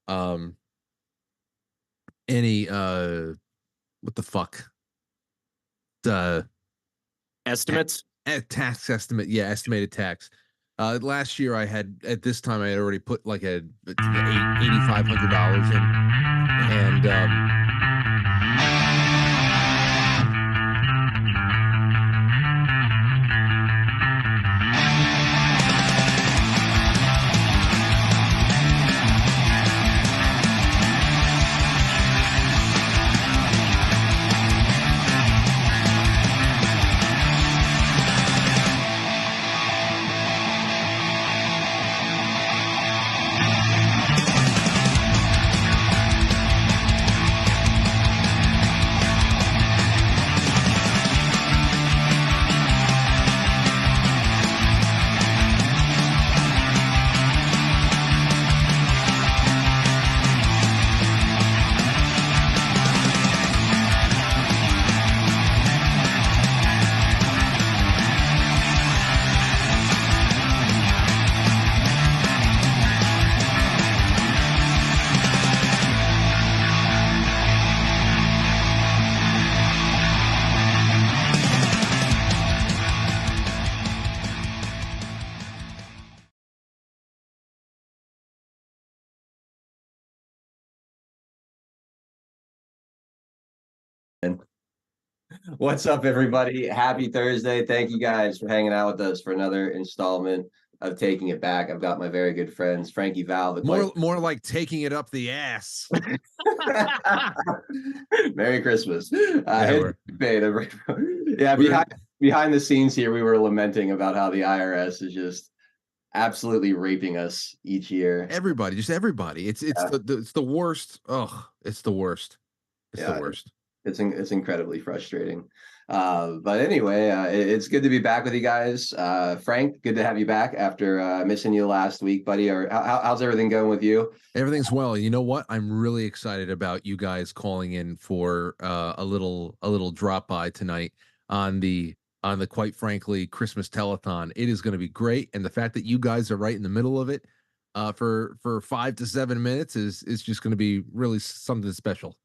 um any what the fuck? The Estimates? tax estimate, yeah, estimated tax. Last year I had at this time I had already put like a $8,500 in, and What's up, everybody? Happy Thursday. Thank you guys for hanging out with us for another installment of Taking It Back. I've got my very good friends, Frankie Val, the more like taking it up the ass. Merry Christmas. Yeah, Behind the scenes here, we were lamenting about how the IRS is just absolutely raping us each year. Everybody, just everybody. It's the worst. Ugh, it's the worst. It's the worst. It's incredibly frustrating. But anyway, it's good to be back with you guys. Frank, good to have you back after missing you last week, buddy. Or how's everything going with you? Everything's well. You know what? I'm really excited about you guys calling in for a little drop by tonight on the quite frankly Christmas telethon. It is going to be great, and the fact that you guys are right in the middle of it for 5 to 7 minutes is just going to be really something special.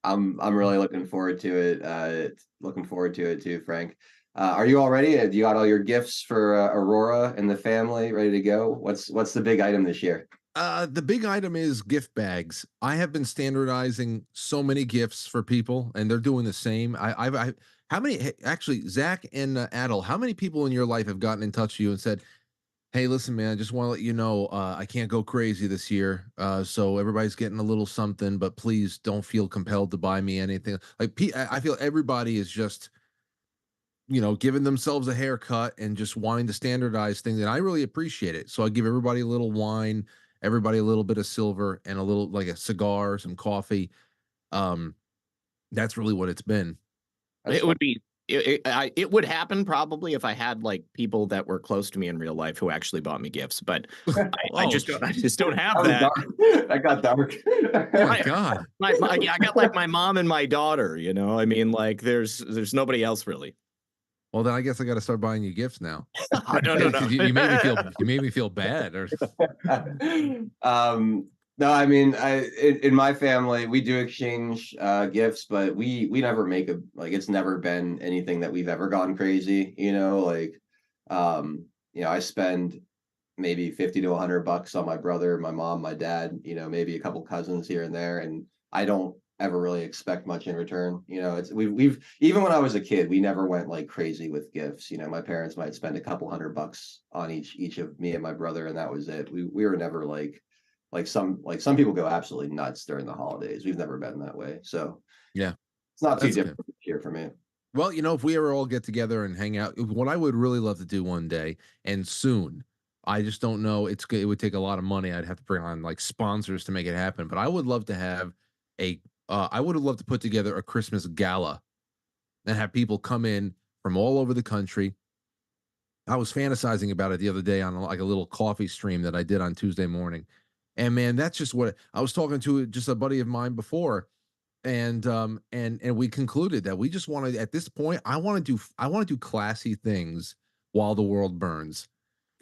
I'm really looking forward to it. Looking forward to it too, Frank. Are you all ready? You got all your gifts for Aurora and the family ready to go? What's the big item this year? The big item is gift bags. I have been standardizing so many gifts for people, and they're doing the same. How many actually, Zach and Adel? How many people in your life have gotten in touch with you and said, "Hey, listen, man, I just want to let you know I can't go crazy this year. So everybody's getting a little something, but please don't feel compelled to buy me anything." Like I feel everybody is just, giving themselves a haircut and just wanting to standardize things, and I really appreciate it. So I give everybody a little wine, everybody a little bit of silver, and a little like a cigar, some coffee. That's really what it's been. It would be it would happen probably if I had like people that were close to me in real life who actually bought me gifts, but I just don't have that. That got dark. Oh my God. I got like my mom and my daughter, I mean, like there's nobody else really. Well, then I guess I got to start buying you gifts now. No. You made me feel bad. Or no, I mean, in my family we do exchange gifts, but we never make it's never been anything that we've ever gone crazy. I spend maybe 50 to $100 on my brother, my mom, my dad. Maybe a couple cousins here and there, and I don't ever really expect much in return. We've even when I was a kid, we never went like crazy with gifts. My parents might spend a couple $100 on each of me and my brother, and that was it. We were never like some people go absolutely nuts during the holidays. We've never been that way. So yeah, it's not too different here for me. Well, if we ever all get together and hang out, what I would really love to do one day and soon, I just don't know. It would take a lot of money. I'd have to bring on like sponsors to make it happen. But I would love to have I would have loved to put together a Christmas gala and have people come in from all over the country. I was fantasizing about it the other day on like a little coffee stream that I did on Tuesday morning. And man, that's just what I was talking to just a buddy of mine before. And we concluded that we just want to, at this point, I want to do classy things while the world burns.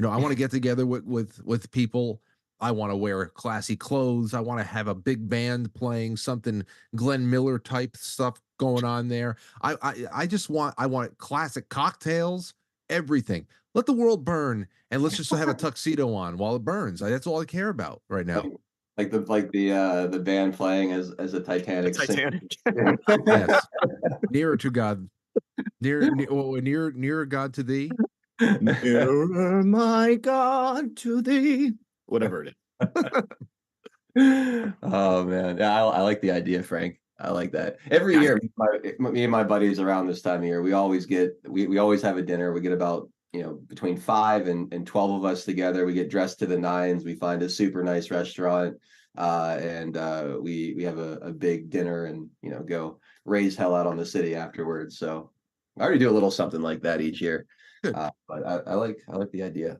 I want to get together with people I want to wear classy clothes. I want to have a big band playing something Glenn Miller type stuff going on there. I just want classic cocktails, everything. Let the world burn, and let's just have a tuxedo on while it burns. That's all I care about right now. Like the band playing as a The Titanic sink. Titanic. Yes, nearer to God, nearer God to thee. Nearer, my God, to thee. Whatever it is. Oh man, yeah, I like the idea, Frank. I like that. Every year, me and my buddies around this time of year, we always have a dinner. We get about between 5 and 12 of us together. We get dressed to the nines. We find a super nice restaurant, and we have a big dinner, and go raise hell out on the city afterwards. So I already do a little something like that each year. Good. But I like the idea.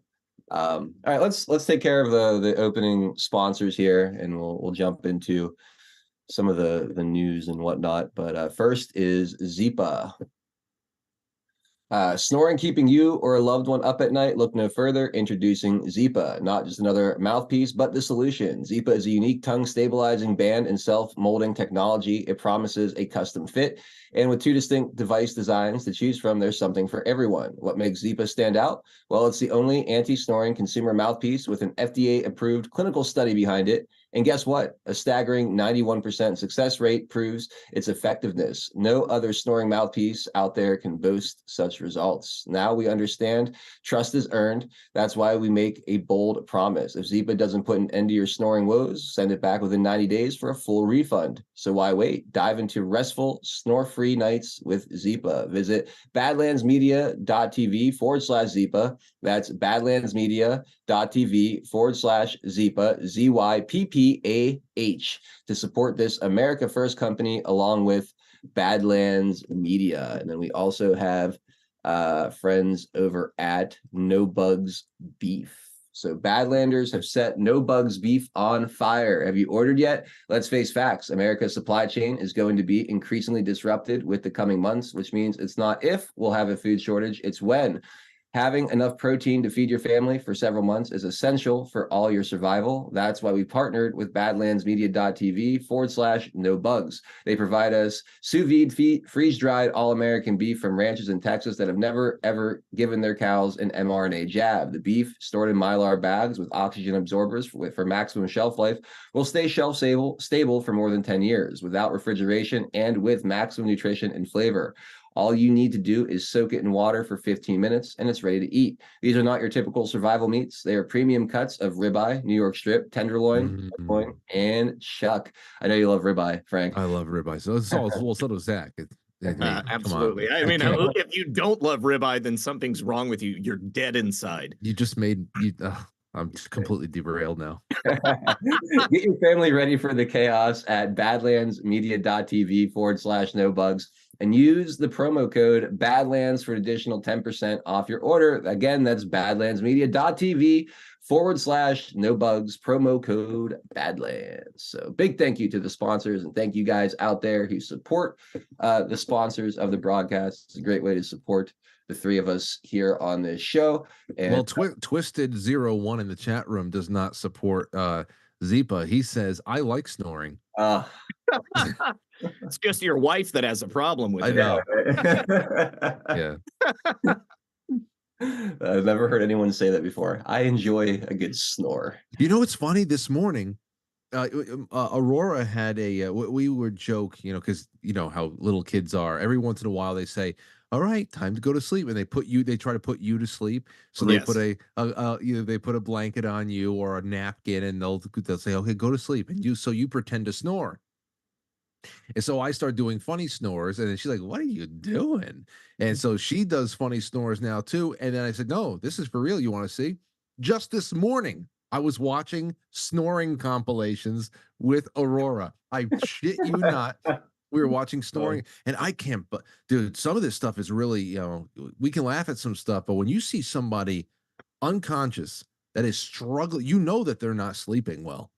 All right, let's take care of the opening sponsors here, and we'll jump into some of the news and whatnot. But first is Zipa. Snoring keeping you or a loved one up at night? Look no further. Introducing Zipa, not just another mouthpiece, but the solution. Zipa is a unique tongue stabilizing band and self-molding technology. It promises a custom fit. And with 2 distinct device designs to choose from, there's something for everyone. What makes Zipa stand out? Well, it's the only anti-snoring consumer mouthpiece with an FDA-approved clinical study behind it. And guess what? A staggering 91% success rate proves its effectiveness. No other snoring mouthpiece out there can boast such results. Now we understand trust is earned. That's why we make a bold promise. If Zipa doesn't put an end to your snoring woes, send it back within 90 days for a full refund. So why wait? Dive into restful, snore-free nights with Zipa. Visit badlandsmedia.tv/Zipa. That's badlandsmedia.tv/Zipa, ZYPPAH, to support this America First company along with Badlands Media. And then we also have friends over at No Bugs Beef. So Badlanders have set No Bugs Beef on fire. Have you ordered yet? Let's face facts. America's supply chain is going to be increasingly disrupted with the coming months, which means it's not if we'll have a food shortage, it's when. Having enough protein to feed your family for several months is essential for all your survival. That's why we partnered with badlandsmedia.tv/no bugs. They provide us sous vide, freeze-dried all-American beef from ranches in Texas that have never, ever given their cows an mRNA jab. The beef, stored in Mylar bags with oxygen absorbers for maximum shelf life, will stay stable for more than 10 years without refrigeration and with maximum nutrition and flavor. All you need to do is soak it in water for 15 minutes and it's ready to eat. These are not your typical survival meats. They are premium cuts of ribeye, New York strip, tenderloin, and chuck. I know you love ribeye, Frank. I love ribeye. So it's all well, so does Zach. Absolutely. I mean, if you don't love ribeye, then something's wrong with you. You're dead inside. You just made you. I'm just completely derailed now. Get your family ready for the chaos at badlandsmedia.tv/no bugs. And use the promo code Badlands for an additional 10% off your order. Again, that's badlandsmedia.tv/no bugs, promo code Badlands. So big thank you to the sponsors, and thank you guys out there who support the sponsors of the broadcast. It's a great way to support the 3 of us here on this show. And well, Twisted01 in the chat room does not support Zipa. He says, I like snoring. It's just your wife that has a problem with it. I know. Yeah. I've never heard anyone say that before. I enjoy a good snore. You know, it's funny. This morning, Aurora had we would joke, because you know how little kids are. Every once in a while, they say, "All right, time to go to sleep," and they try to put you to sleep. So they put they put a blanket on you or a napkin, and they'll say, "Okay, go to sleep," and you pretend to snore. And so I start doing funny snores, and then she's like, "What are you doing?" And so she does funny snores now too. And then I said, "No, this is for real. You want to see?" Just this morning, I was watching snoring compilations with Aurora. I shit you not. We were watching snoring, and I can't. But dude, some of this stuff is really, we can laugh at some stuff, but when you see somebody unconscious that is struggling, you know that they're not sleeping well.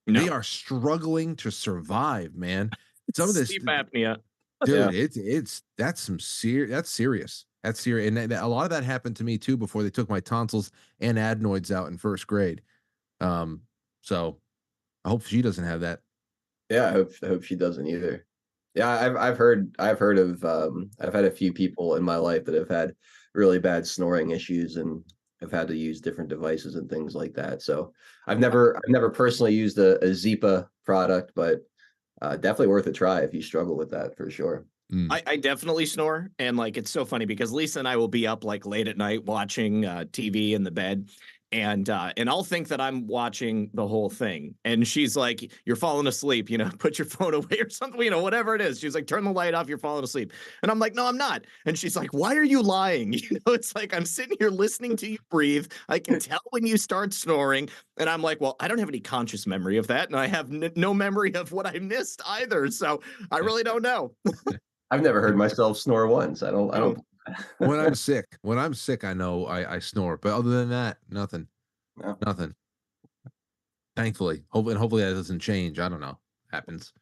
No. They are struggling to survive, man. Some of this sleep apnea, dude. That's serious. That's serious. And a lot of that happened to me too before they took my tonsils and adenoids out in first grade. So I hope she doesn't have that. Yeah, I hope she doesn't either. Yeah, I've heard of I've had a few people in my life that have had really bad snoring issues and have had to use different devices and things like that. So I've never personally used a Zipa product, but definitely worth a try if you struggle with that for sure. Mm. I definitely snore, and like it's so funny because Lisa and I will be up like late at night watching TV in the bed, and I'll think that I'm watching the whole thing, and she's like, "You're falling asleep, you know, put your phone away or something, you know, whatever it is." She's like, "Turn the light off, you're falling asleep," and I'm like, "No, I'm not," and she's like, "Why are you lying?" You know, it's like I'm sitting here listening to you breathe. I can tell when you start snoring, and I'm like, "Well, I don't have any conscious memory of that, and I have no memory of what I missed either, so I really don't know." I've never heard myself snore once. I Oh. don't When I'm sick, I know I snore, but other than that, nothing, no. nothing. Thankfully, hopefully that doesn't change. I don't know. Happens.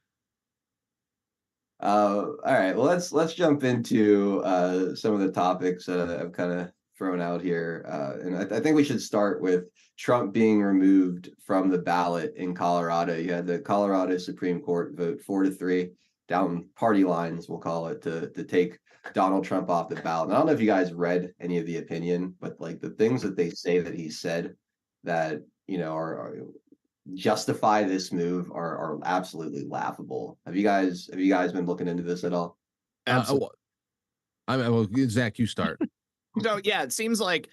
All right. Well, let's jump into some of the topics that I've kind of thrown out here, and I think we should start with Trump being removed from the ballot in Colorado. You had the Colorado Supreme Court vote 4-3 down party lines, we'll call it, to take Donald Trump off the ballot. And I don't know if you guys read any of the opinion, but like the things that they say that he said that are justify this move are absolutely laughable. Have you guys been looking into this at all? Absolutely. Well, Zach, you start. So yeah, it seems like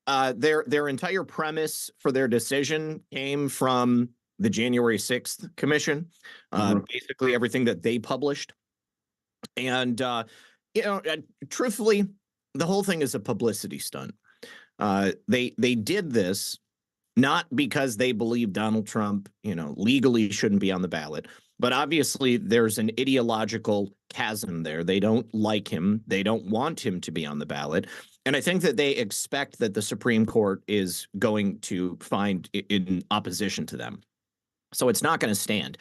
their entire premise for their decision came from the January 6th commission, Mhm. basically everything that they published. And you know, truthfully, the whole thing is a publicity stunt. They did this not because they believe Donald Trump, you know, legally shouldn't be on the ballot, but obviously there's an ideological chasm there. They don't like him. They don't want him to be on the ballot. And I think that they expect that the Supreme Court is going to find in opposition to them. So it's not going to stand.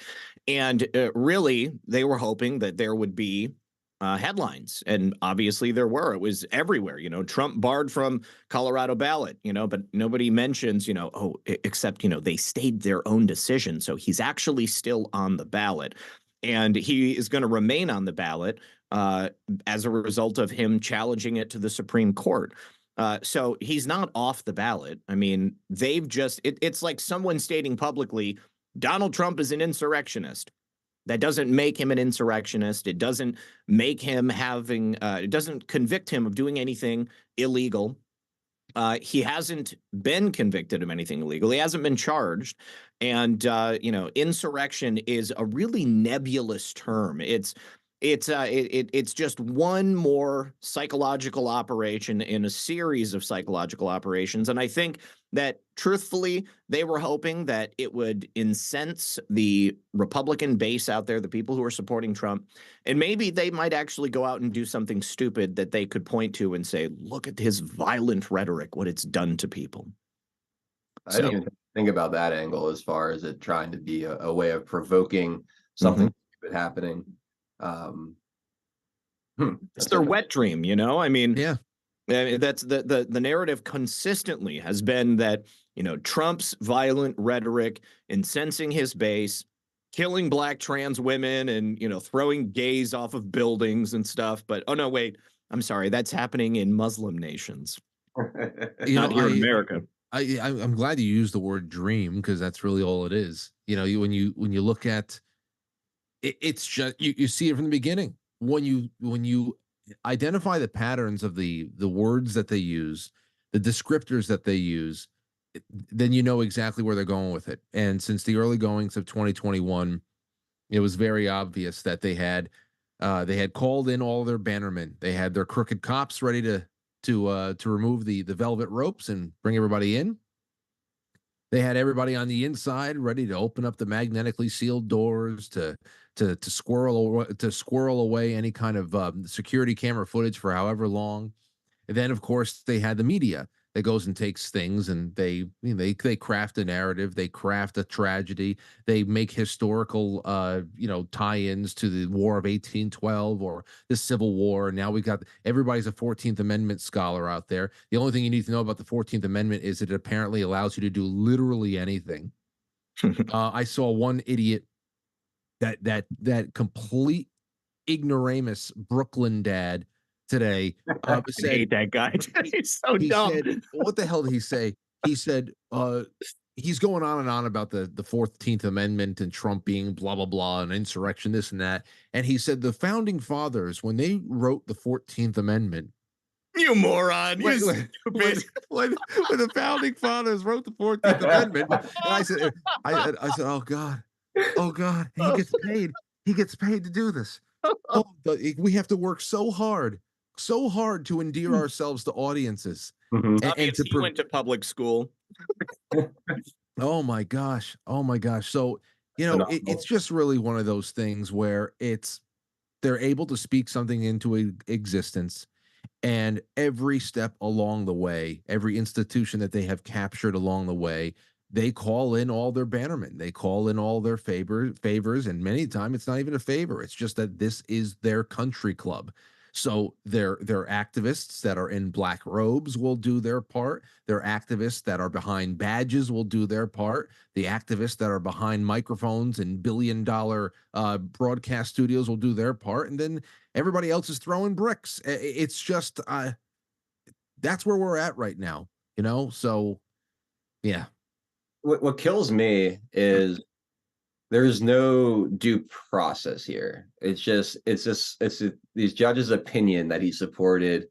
And really, they were hoping that there would be headlines. And obviously there were. It was everywhere. You know, Trump barred from Colorado ballot, you know, but nobody mentions, you know, except, you know, they stayed their own decision. So he's actually still on the ballot. And he is going to remain on the ballot as a result of him challenging it to the Supreme Court. So he's not off the ballot. I mean, they've just, it's like someone stating publicly, Donald Trump is an insurrectionist. That doesn't make him an insurrectionist. It doesn't make him having, it doesn't convict him of doing anything illegal. He hasn't been convicted of anything illegal. He hasn't been charged. And, you know, insurrection is a really nebulous term. It's just one more psychological operation in a series of psychological operations. And I think that truthfully, they were hoping that it would incense the Republican base out there, the people who are supporting Trump. And maybe they might actually go out and do something stupid that they could point to and say, look at his violent rhetoric, what it's done to people. I So, didn't even think about that angle as far as it trying to be a way of provoking Mhm. something stupid happening. Um, it's that's their interesting. wet dream, you know? I mean, Yeah. that's the narrative consistently has been that, you know, Trump's violent rhetoric, incensing his base, killing black trans women, and, you know, throwing gays off of buildings and stuff. But oh no, wait, I'm sorry, that's happening in Muslim nations, You not know, here in America. I'm glad you used the word dream because that's really all it is. You know, when you look at it, it's just you see it from the beginning. When you identify the patterns of the words that they use, the descriptors that they use, then you know exactly where they're going with it. And since the early goings of 2021, it was very obvious that they had called in all their bannermen. They had their crooked cops ready to remove the velvet ropes and bring everybody in. They had everybody on the inside ready to open up the magnetically sealed doors to squirrel away any kind of security camera footage for however long. And then, of course, they had the media that goes and takes things and they craft a narrative, they craft a tragedy, they make historical tie-ins to the War of 1812 or the Civil War. And now we've got everybody's a 14th Amendment scholar out there. The only thing you need to know about the 14th Amendment is it apparently allows you to do literally anything. I saw one idiot that complete ignoramus Brooklyn dad today I said hate that guy. He's so he dumb. said, what the hell did he say? He said, he's going on and on about the 14th Amendment and Trump being blah, blah, blah, and insurrection, this and that. And he said the founding fathers, when they wrote the 14th Amendment, You moron. You when, stupid. when the founding fathers wrote the 14th Amendment, and I said, oh God, he gets paid. He gets paid to do this. Oh, we have to work so hard to endear ourselves to audiences. Mhm. And He went to public school. oh my gosh. So, Phenomenal. it's just really one of those things where they're able to speak something into existence, and every step along the way, every institution that they have captured along the way, they call in all their bannermen. They call in all their favors, and many times it's not even a favor. It's just that this is their country club. So their activists that are in black robes will do their part. Their activists that are behind badges will do their part. The activists that are behind microphones and billion-dollar broadcast studios will do their part, and then everybody else is throwing bricks. It's just that's where we're at right now, So yeah, What kills me is there's no due process here. It's these judges' opinion that he supported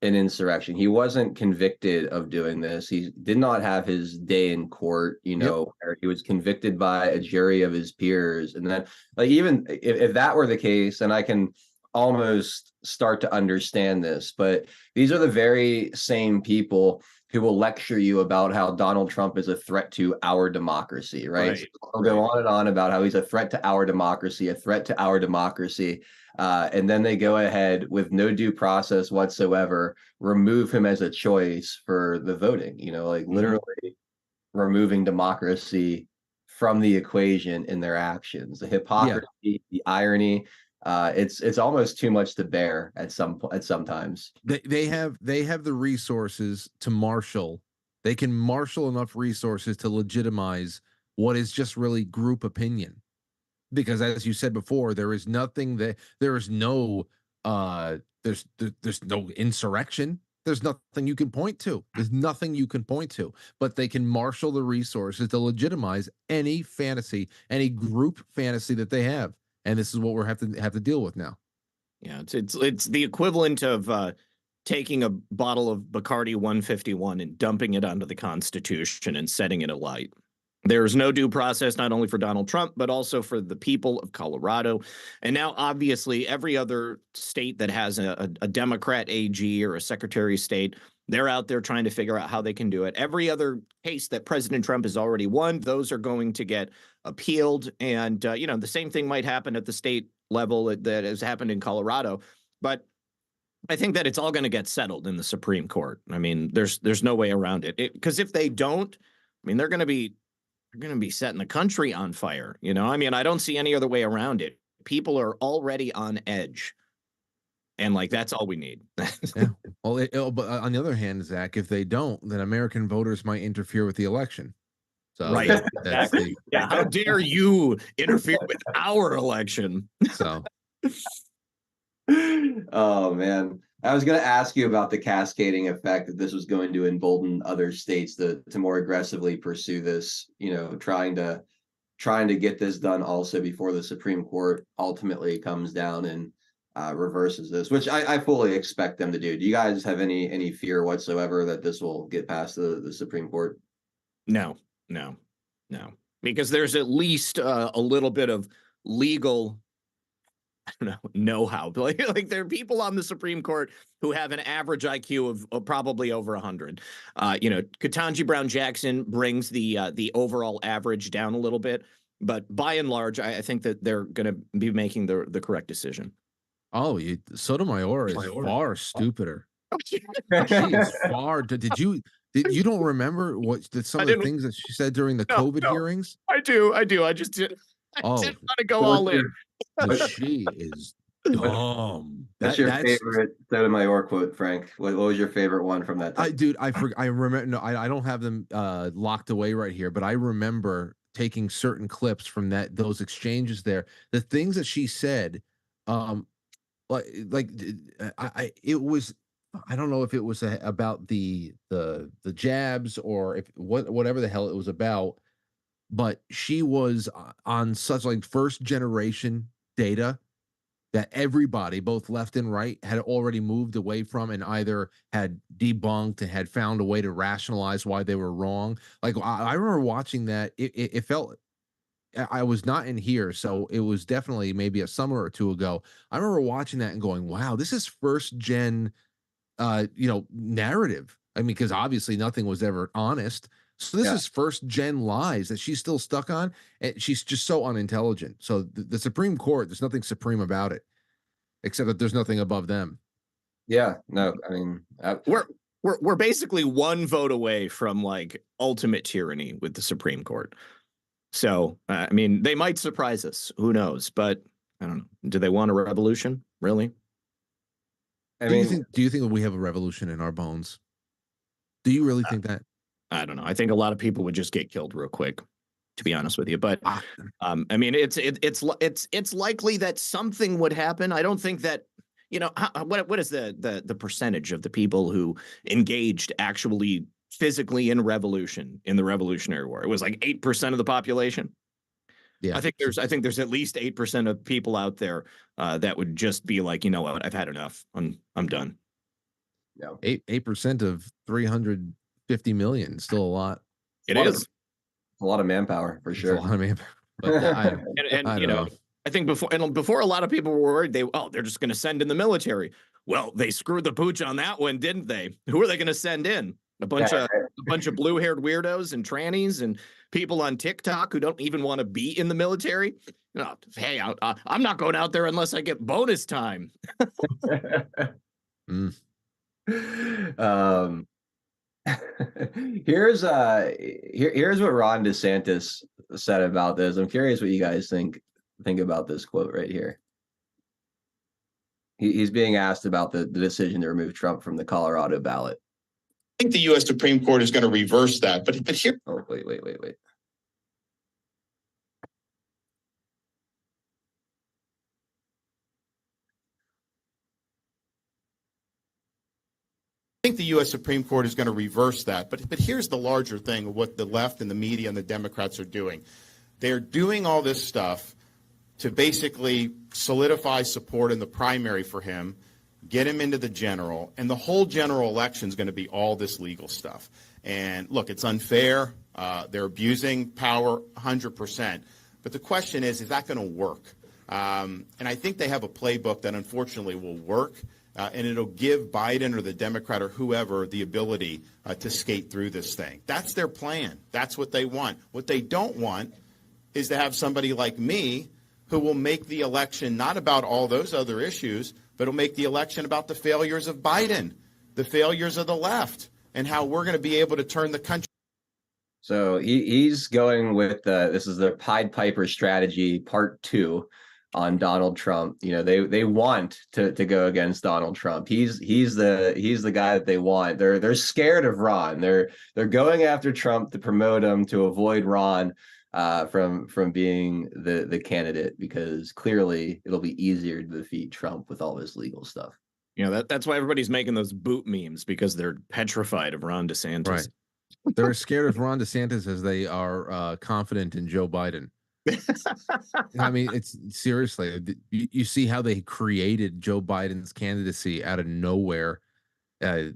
an insurrection. He wasn't convicted of doing this. He did not have his day in court, Yep. where he was convicted by a jury of his peers. And then, like, even if that were the case, then I can almost start to understand this. But these are the very same people who will lecture you about how Donald Trump is a threat to our democracy, right? So they'll go on and on about how he's a threat to our democracy, a threat to our democracy. And then they go ahead with no due process whatsoever, remove him as a choice for the voting, like literally removing democracy from the equation in their actions. The hypocrisy, the irony, it's almost too much to bear at sometimes. They have the resources to marshal. They can marshal enough resources to legitimize what is just really group opinion. Because as you said before, there is nothing that there is no there's no insurrection. There's nothing you can point to. There's nothing you can point to, but they can marshal the resources to legitimize any fantasy, any group fantasy that they have. And this is what we're have to deal with now. Yeah, it's the equivalent of taking a bottle of Bacardi 151 and dumping it onto the Constitution and setting it alight. There's no due process, not only for Donald Trump, but also for the people of Colorado. And now, obviously, every other state that has a Democrat AG or a Secretary of State, they're out there trying to figure out how they can do it. Every other case that President Trump has already won, those are going to get appealed. And, the same thing might happen at the state level that has happened in Colorado. But I think that it's all going to get settled in the Supreme Court. I mean, there's no way around it. Because if they don't, I mean, they're going to be setting the country on fire. I mean, I don't see any other way around it. People are already on edge. And that's all we need. Yeah. Well, but on the other hand, Zach, if they don't, then American voters might interfere with the election. So right. that's Exactly. Yeah. How dare you interfere with our election? So. Oh man. I was going to ask you about the cascading effect that this was going to embolden other states to more aggressively pursue this, trying to get this done also before the Supreme Court ultimately comes down and reverses this, which I fully expect them to do. Do you guys have any fear whatsoever that this will get past the Supreme Court? No, because there's at least a little bit of legal know-how. Like there are people on the Supreme Court who have an average IQ of probably over 100. Ketanji Brown Jackson brings the overall average down a little bit, but by and large, I think that they're going to be making the correct decision. Oh, Sotomayor is far stupider. She is far. Did you don't remember some of the things that she said during the COVID hearings? I do. I just didn't want to go all in. She is dumb. That's your favorite Sotomayor quote, Frank. What was your favorite one from that time? I remember. No, I don't have them locked away right here, but I remember taking certain clips from those exchanges there. The things that she said, um, like it was. I don't know if it was about the jabs or if whatever the hell it was about, but she was on such like first generation data that everybody, both left and right, had already moved away from and either had debunked and had found a way to rationalize why they were wrong. Like I remember watching that. It felt I was not in here, so it was definitely maybe a summer or two ago. I remember watching that and going, "Wow, this is first gen, narrative." I mean, because obviously nothing was ever honest. So this Yeah. is first gen lies that she's still stuck on, and she's just so unintelligent. So the Supreme Court, there's nothing supreme about it, except that there's nothing above them. Yeah. No, I mean, We're basically one vote away from like ultimate tyranny with the Supreme Court. So I mean, they might surprise us. Who knows? But I don't know. Do they want a revolution? Really? I mean, Do you think that we have a revolution in our bones? Do you really think that? I don't know. I think a lot of people would just get killed real quick, to be honest with you. But Ah, I mean, it's likely that something would happen. I don't think that what is the percentage of the people who engaged actually physically in the Revolutionary War? It was like 8% of the population. yeah. I think there's at least 8% of people out there that would just be like, you know what, I've had enough. I'm done. no, 8% of 350 million, still a lot. It a lot is. of, a lot of manpower for It's a sure. lot of man, but I And I you don't know, know. I think before a lot of people were worried, they're just going to send in the military. Well, they screwed the pooch on that one, didn't they? Who are they going to send in? A bunch Yeah, of blue-haired weirdos and trannies and people on TikTok who don't even want to be in the military. No, hey, I'm not going out there unless I get bonus time. Mm. um, here's what Ron DeSantis said about this. I'm curious what you guys think about this quote right here. He's being asked about the decision to remove Trump from the Colorado ballot. I think the U.S. Supreme Court is going to reverse that. But here. Oh, wait. I think the U.S. Supreme Court is going to reverse that. But here's the larger thing of what the left and the media and the Democrats are doing. They're doing all this stuff to basically solidify support in the primary for him, get him into the general, and the whole general election is going to be all this legal stuff. And look, it's unfair. They're abusing power 100%. But the question is that going to work? And I think they have a playbook that unfortunately will work. And it'll give Biden or the Democrat or whoever the ability to skate through this thing. That's their plan. That's what they want. What they don't want is to have somebody like me who will make the election not about all those other issues, but will make the election about the failures of Biden, the failures of the left, and how we're going to be able to turn the country. So he's going with this is the Pied Piper strategy part 2 on Donald Trump. You know, they want to go against Donald Trump. He's the guy that they want. They're scared of Ron. They're going after Trump to promote him to avoid Ron from being the candidate, because clearly it'll be easier to defeat Trump with all this legal stuff. You know, that's why everybody's making those boot memes, because they're petrified of Ron DeSantis. Right. They're as scared of Ron DeSantis as they are confident in Joe Biden. I mean, it's seriously, you see how they created Joe Biden's candidacy out of nowhere. I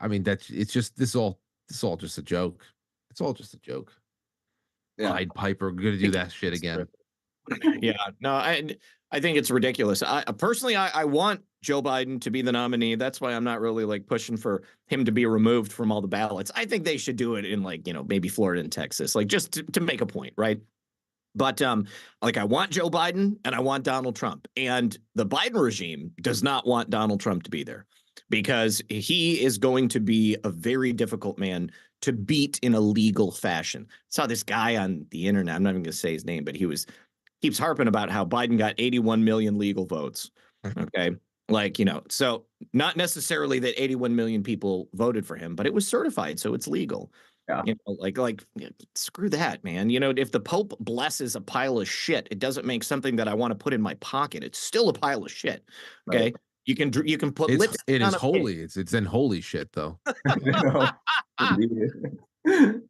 mean, this is all just a joke. It's all just a joke. Yeah. Pied Piper, we're gonna do that shit again. Yeah, no, I think it's ridiculous. I personally, I want Joe Biden to be the nominee. That's why I'm not really like pushing for him to be removed from all the ballots. I think they should do it in like, maybe Florida and Texas, like just to make a point, right? But like I want Joe Biden and I want Donald Trump, and the Biden regime does not want Donald Trump to be there, because he is going to be a very difficult man to beat in a legal fashion. I saw this guy on the internet. I'm not even going to say his name, but keeps harping about how Biden got 81 million legal votes. Okay. Like, so not necessarily that 81 million people voted for him, but it was certified. So it's legal. Yeah. Yeah, screw that, man. If the Pope blesses a pile of shit, it doesn't make something that I want to put in my pocket. It's still a pile of shit. Okay. Right. You can put It lipstick is on a pig. holy. It's then holy shit though. No, indeed.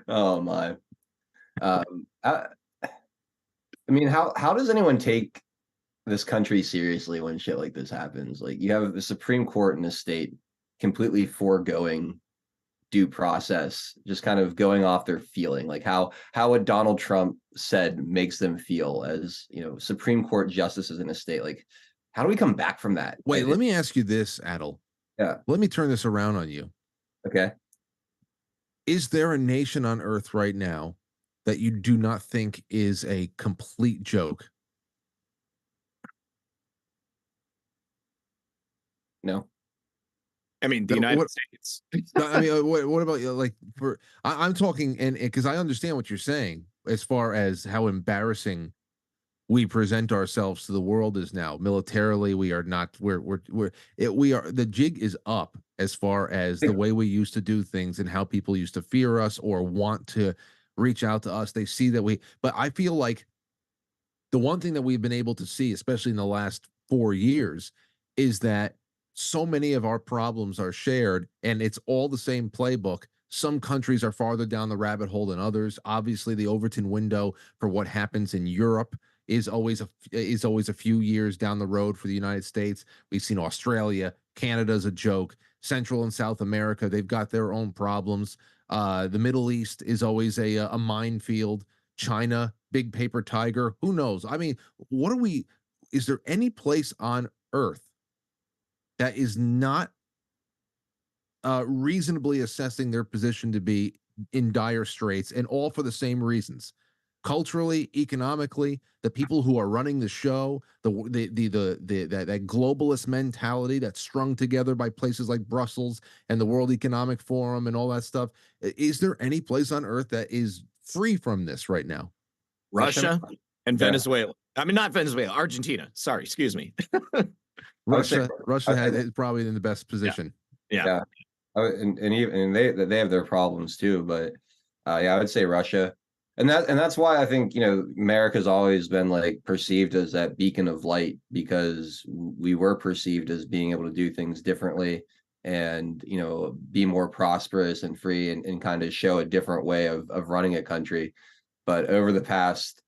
Oh my. I mean, how does anyone take this country seriously when shit like this happens? Like, you have the Supreme Court in this state completely foregoing due process, just kind of going off their feeling, like how what Donald Trump said makes them feel as, Supreme Court justices in a state. Like, how do we come back from that? Wait, let me ask you this, Adel. Yeah. Let me turn this around on you. Okay. Is there a nation on earth right now that you do not think is a complete joke? No. I mean, the United States. I mean, what about like I'm talking, and because I understand what you're saying as far as how embarrassing we present ourselves to the world is now. Militarily, we are not. We are. The jig is up as far as the way we used to do things and how people used to fear us or want to reach out to us. They see that but I feel like the one thing that we've been able to see, especially in the last 4 years, is that so many of our problems are shared and it's all the same playbook. Some countries are farther down the rabbit hole than others. Obviously, the Overton window for what happens in Europe is always a few years down the road for the United States. We've seen Australia, Canada's a joke. Central and South America, they've got their own problems. The Middle East is always a minefield. China, big paper tiger. Who knows? I mean, is there any place on earth that is not reasonably assessing their position to be in dire straits, and all for the same reasons? Culturally, economically, the people who are running the show, that globalist mentality that's strung together by places like Brussels and the World Economic Forum and all that stuff. Is there any place on earth that is free from this right now? Russia and Venezuela. I mean, not Venezuela, Argentina. Sorry, excuse me. Russia is probably in the best position. Yeah. And they have their problems too, but I would say Russia. And that's why I think, America's always been like perceived as that beacon of light, because we were perceived as being able to do things differently and, be more prosperous and free and kind of show a different way of running a country. But over the past,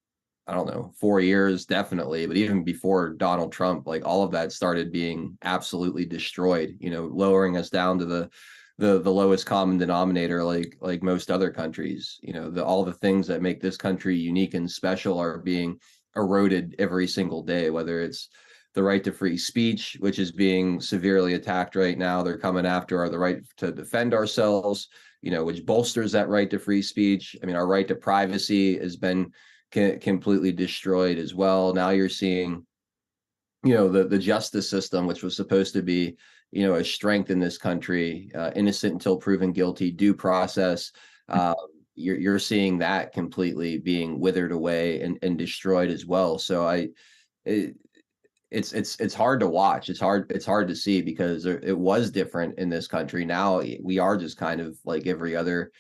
I don't know, 4 years, definitely, but even before Donald Trump, like, all of that started being absolutely destroyed, lowering us down to the lowest common denominator, like most other countries. All the things that make this country unique and special are being eroded every single day, whether it's the right to free speech, which is being severely attacked right now. They're coming after the right to defend ourselves, which bolsters that right to free speech. I mean, our right to privacy has been completely destroyed as well. Now you're seeing, the justice system, which was supposed to be, a strength in this country, innocent until proven guilty, due process. You're seeing that completely being withered away and destroyed as well. So it's hard to watch. It's hard to see, because it was different in this country. Now we are just kind of like every other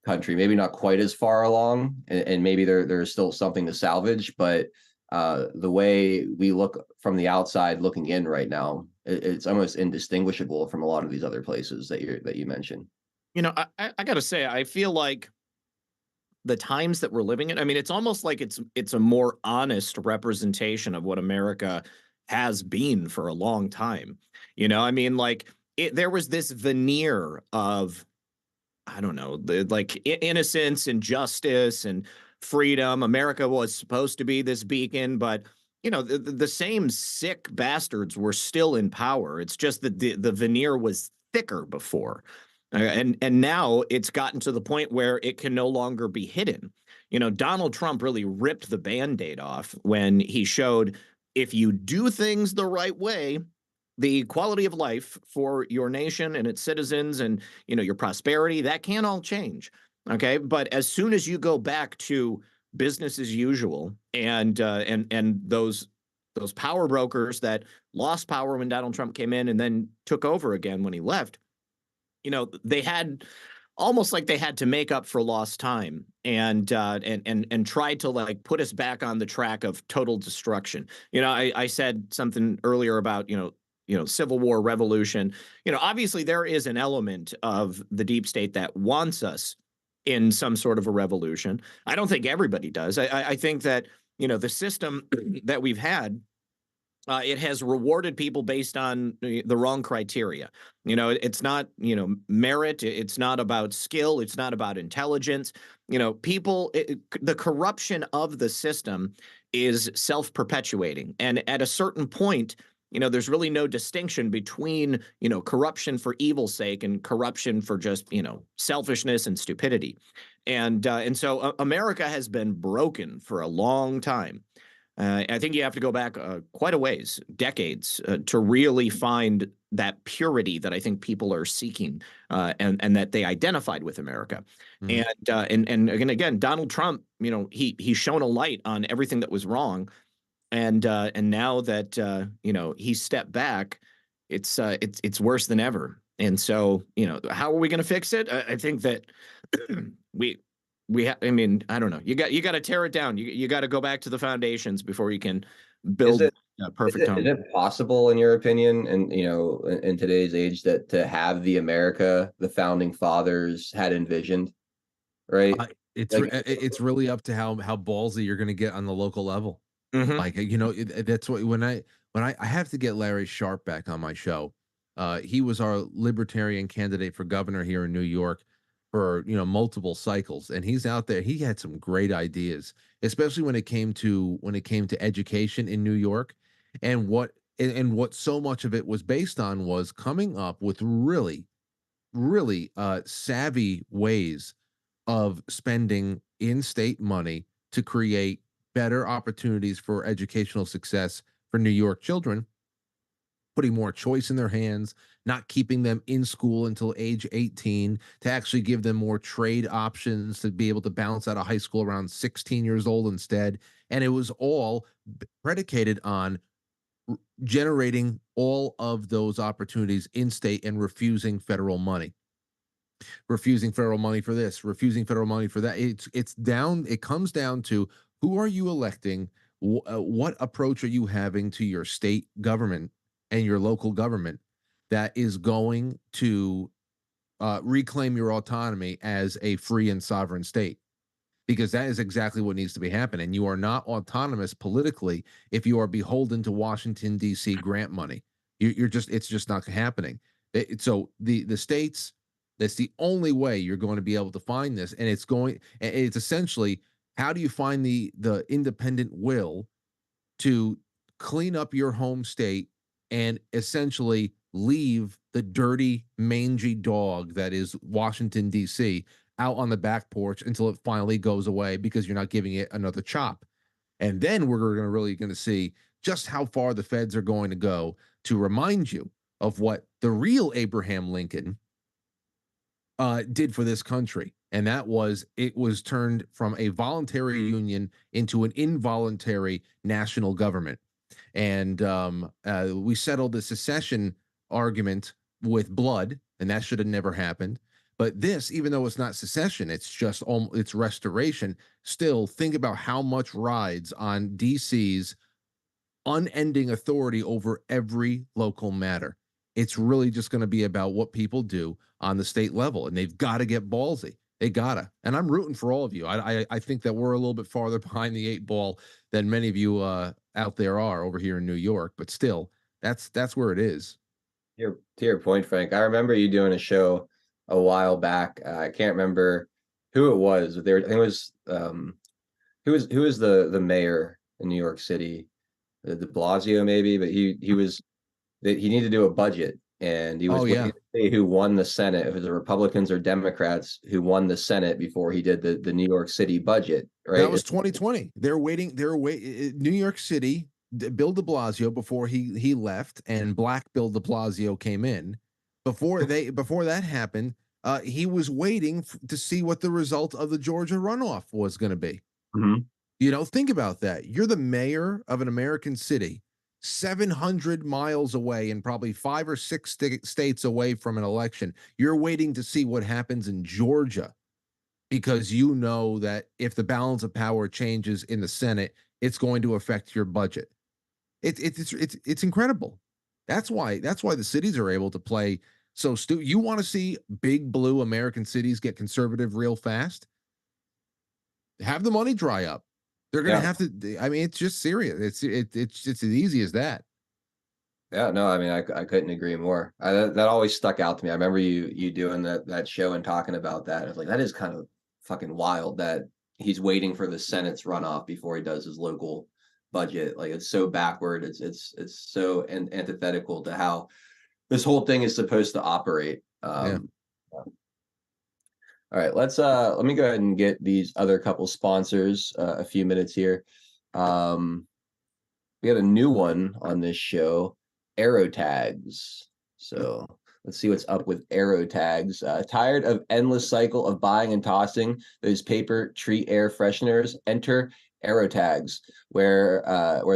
country, maybe not quite as far along, and maybe there's still something to salvage, but the way we look from the outside looking in right now, it's almost indistinguishable from a lot of these other places that you mentioned. I gotta say, I feel like the times that we're living in, I mean, it's almost like it's a more honest representation of what America has been for a long time. I mean, like, there was this veneer of, I don't know, like innocence and justice and freedom. America was supposed to be this beacon, but the same sick bastards were still in power. It's just that the veneer was thicker before, and now it's gotten to the point where it can no longer be hidden. Donald Trump really ripped the Band-Aid off when he showed, if you do things the right way, the quality of life for your nation and its citizens and, your prosperity, that can all change. Okay. But as soon as you go back to business as usual and those those power brokers that lost power when Donald Trump came in and then took over again when he left, they had almost like they had to make up for lost time and tried to like put us back on the track of total destruction. I said something earlier about, Civil War, revolution. Obviously there is an element of the deep state that wants us in some sort of a revolution. I don't think everybody does. I think that, the system that we've had, it has rewarded people based on the wrong criteria. It's not, merit. It's not about skill. It's not about intelligence. The corruption of the system is self-perpetuating. And at a certain point, there's really no distinction between, corruption for evil's sake and corruption for just, selfishness and stupidity. And so America has been broken for a long time. I think you have to go back quite a ways, decades, to really find that purity that I think people are seeking, and that they identified with America. Mm-hmm. And again, Donald Trump, he shone a light on everything that was wrong, and now that he stepped back, it's worse than ever. And so how are we going to fix it? I think that I mean, I don't know. You got to tear it down. You got to go back to the foundations before you can build a perfect home. Is it possible, in your opinion, and in today's age, that to have the America the founding fathers had envisioned, right? It's really up to how ballsy you're going to get on the local level. Mm-hmm. Like, that's what when I have to get Larry Sharp back on my show. He was our libertarian candidate for governor here in New York for multiple cycles, and he's out there. He had some great ideas, especially when it came to education in New York, and what so much of it was based on was coming up with really savvy ways of spending in-state money to create better opportunities for educational success for New York children, putting more choice in their hands, not keeping them in school until age 18, to actually give them more trade options to be able to bounce out of high school around 16 years old instead. And it was all predicated on generating all of those opportunities in state and refusing federal money. Refusing federal money for this, refusing federal money for that. It comes down to, who are you electing? What approach are you having to your state government and your local government that is going to reclaim your autonomy as a free and sovereign state? Because that is exactly what needs to be happening. You are not autonomous politically if you are beholden to Washington, D.C. grant money. It's just not happening. So the states, that's the only way you're going to be able to find this. And it's essentially, how do you find the independent will to clean up your home state and essentially leave the dirty, mangy dog that is Washington, D.C. out on the back porch until it finally goes away, because you're not giving it another chop. And then we're really going to see just how far the feds are going to go to remind you of what the real Abraham Lincoln did for this country. And that was, it was turned from a voluntary union into an involuntary national government. And we settled the secession argument with blood, and that should have never happened. But this, even though it's not secession, it's just it's restoration. Still, think about how much rides on DC's unending authority over every local matter. It's really just going to be about what people do on the state level, and they've got to get ballsy. They gotta. And I'm rooting for all of you. I think that we're a little bit farther behind the 8 ball than many of you out there are over here in New York, but still, that's where it is. To your point, Frank, I remember you doing a show a while back. I can't remember who it was. I think it was who was the mayor in New York City, De Blasio maybe, but he needed to do a budget, and he was waiting to see who won the Senate, if it was the Republicans or Democrats who won the Senate before he did the New York City budget. Right, that was 2020. They're waiting. New York City, Bill de Blasio, before he left, and Black Bill de Blasio came in. Before that happened, he was waiting to see what the result of the Georgia runoff was going to be. Mm-hmm. You know, think about that. You're the mayor of an American city, 700 miles away and probably 5 or 6 states away from an election. You're waiting to see what happens in Georgia because you know that if the balance of power changes in the Senate, it's going to affect your budget. It's incredible. That's why the cities are able to play so you want to see big blue American cities get conservative real fast? Have the money dry up. They're going to Yeah. have to. I mean, it's just serious. It's as easy as that. Yeah, no, I mean, I couldn't agree more. That always stuck out to me. I remember you doing that show and talking about that. I was like, that is kind of fucking wild that he's waiting for the Senate's runoff before he does his local budget. Like, it's so backward. It's so antithetical to how this whole thing is supposed to operate. Yeah. All right, let me go ahead and get these other couple sponsors a few minutes here. We got a new one on this show, Arrow Tags. So let's see what's up with Arrow Tags. Tired of endless cycle of buying and tossing those paper tree air fresheners? Enter Arrow Tags, where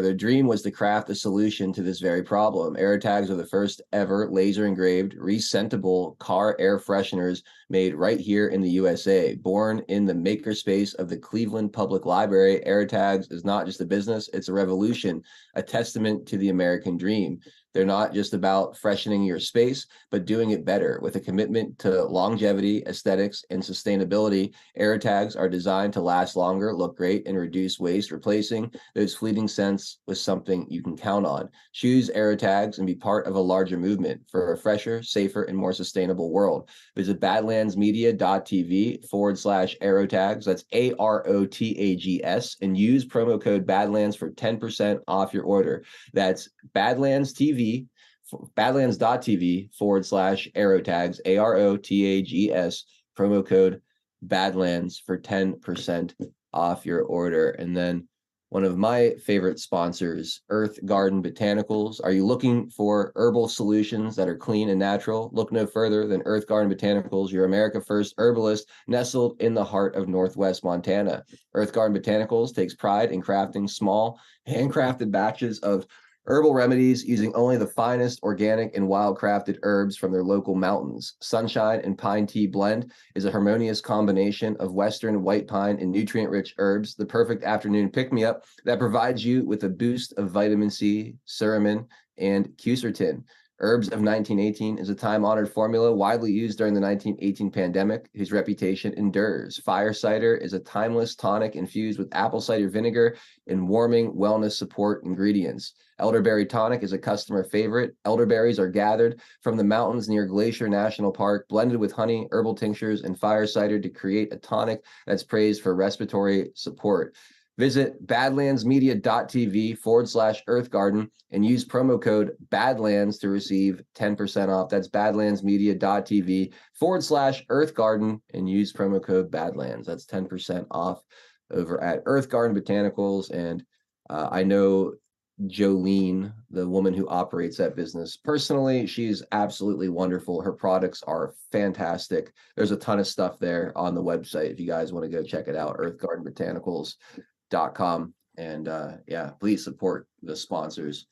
their dream was to craft a solution to this very problem. Arrow Tags are the first ever laser engraved, rescentable car air fresheners made right here in the USA. Born in the makerspace of the Cleveland Public Library, Arrow Tags is not just a business, it's a revolution, a testament to the American dream. They're not just about freshening your space, but doing it better. With a commitment to longevity, aesthetics, and sustainability, Air Tags are designed to last longer, look great, and reduce waste, replacing those fleeting scents with something you can count on. Choose Air Tags and be part of a larger movement for a fresher, safer, and more sustainable world. Visit badlandsmedia.tv/aerotags. That's AROTAGS, and use promo code BADLANDS for 10% off your order. That's badlands.tv/aerotags, AROTAGS, promo code BADLANDS for 10% off your order. And then one of my favorite sponsors, Earth Garden Botanicals. Are you looking for herbal solutions that are clean and natural? Look no further than Earth Garden Botanicals, your America First herbalist, nestled in the heart of Northwest Montana. Earth Garden Botanicals takes pride in crafting small, handcrafted batches of herbal remedies using only the finest organic and wild-crafted herbs from their local mountains. Sunshine and Pine Tea Blend is a harmonious combination of Western white pine and nutrient-rich herbs, the perfect afternoon pick-me-up that provides you with a boost of vitamin C, suramin, and quercetin. Herbs of 1918 is a time-honored formula widely used during the 1918 pandemic, whose reputation endures. Fire cider is a timeless tonic infused with apple cider vinegar and warming wellness support ingredients. Elderberry tonic is a customer favorite. Elderberries are gathered from the mountains near Glacier National Park, blended with honey, herbal tinctures, and fire cider to create a tonic that's praised for respiratory support. Visit badlandsmedia.tv/earthgarden and use promo code BADLANDS to receive 10% off. That's badlandsmedia.tv/earthgarden and use promo code BADLANDS. That's 10% off over at Earth Garden Botanicals. And I know Jolene, the woman who operates that business, personally, she's absolutely wonderful. Her products are fantastic. There's a ton of stuff there on the website if you guys want to go check it out, earthgardenbotanicals.com. And yeah, please support the sponsors.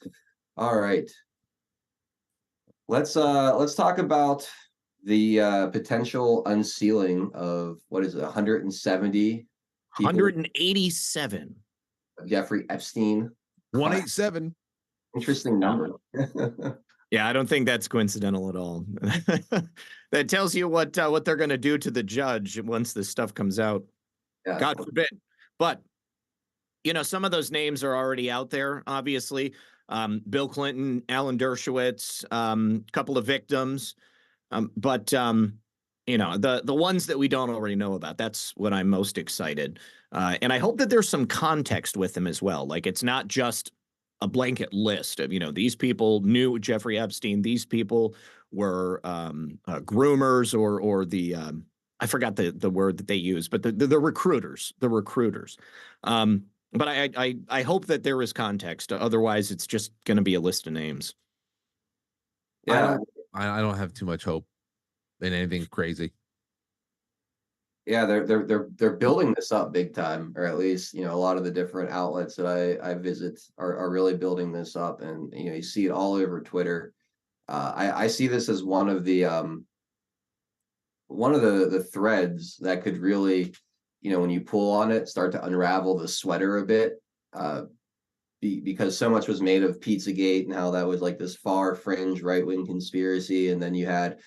All right, let's talk about the potential unsealing of, what is it, 170 people? 187. Jeffrey Epstein. 187. Interesting number. Yeah, I don't think that's coincidental at all. That tells you what they're going to do to the judge once this stuff comes out. Yeah. God forbid. But you know, some of those names are already out there. Obviously, Bill Clinton, Alan Dershowitz, a couple of victims. But you know, the ones that we don't already know about. That's what I'm most excited. And I hope that there's some context with them as well. Like, it's not just a blanket list of, you know, these people knew Jeffrey Epstein. These people were groomers or the I forgot the word that they use, but the recruiters, But I hope that there is context. Otherwise, it's just going to be a list of names. Yeah. I don't have too much hope in anything crazy. Yeah, they're building this up big time, or at least, a lot of the different outlets that I visit are really building this up, and you see it all over Twitter. I see this as one of the threads that could really, when you pull on it, start to unravel the sweater a bit. Because so much was made of Pizzagate and how that was like this far fringe right wing conspiracy, and then you had,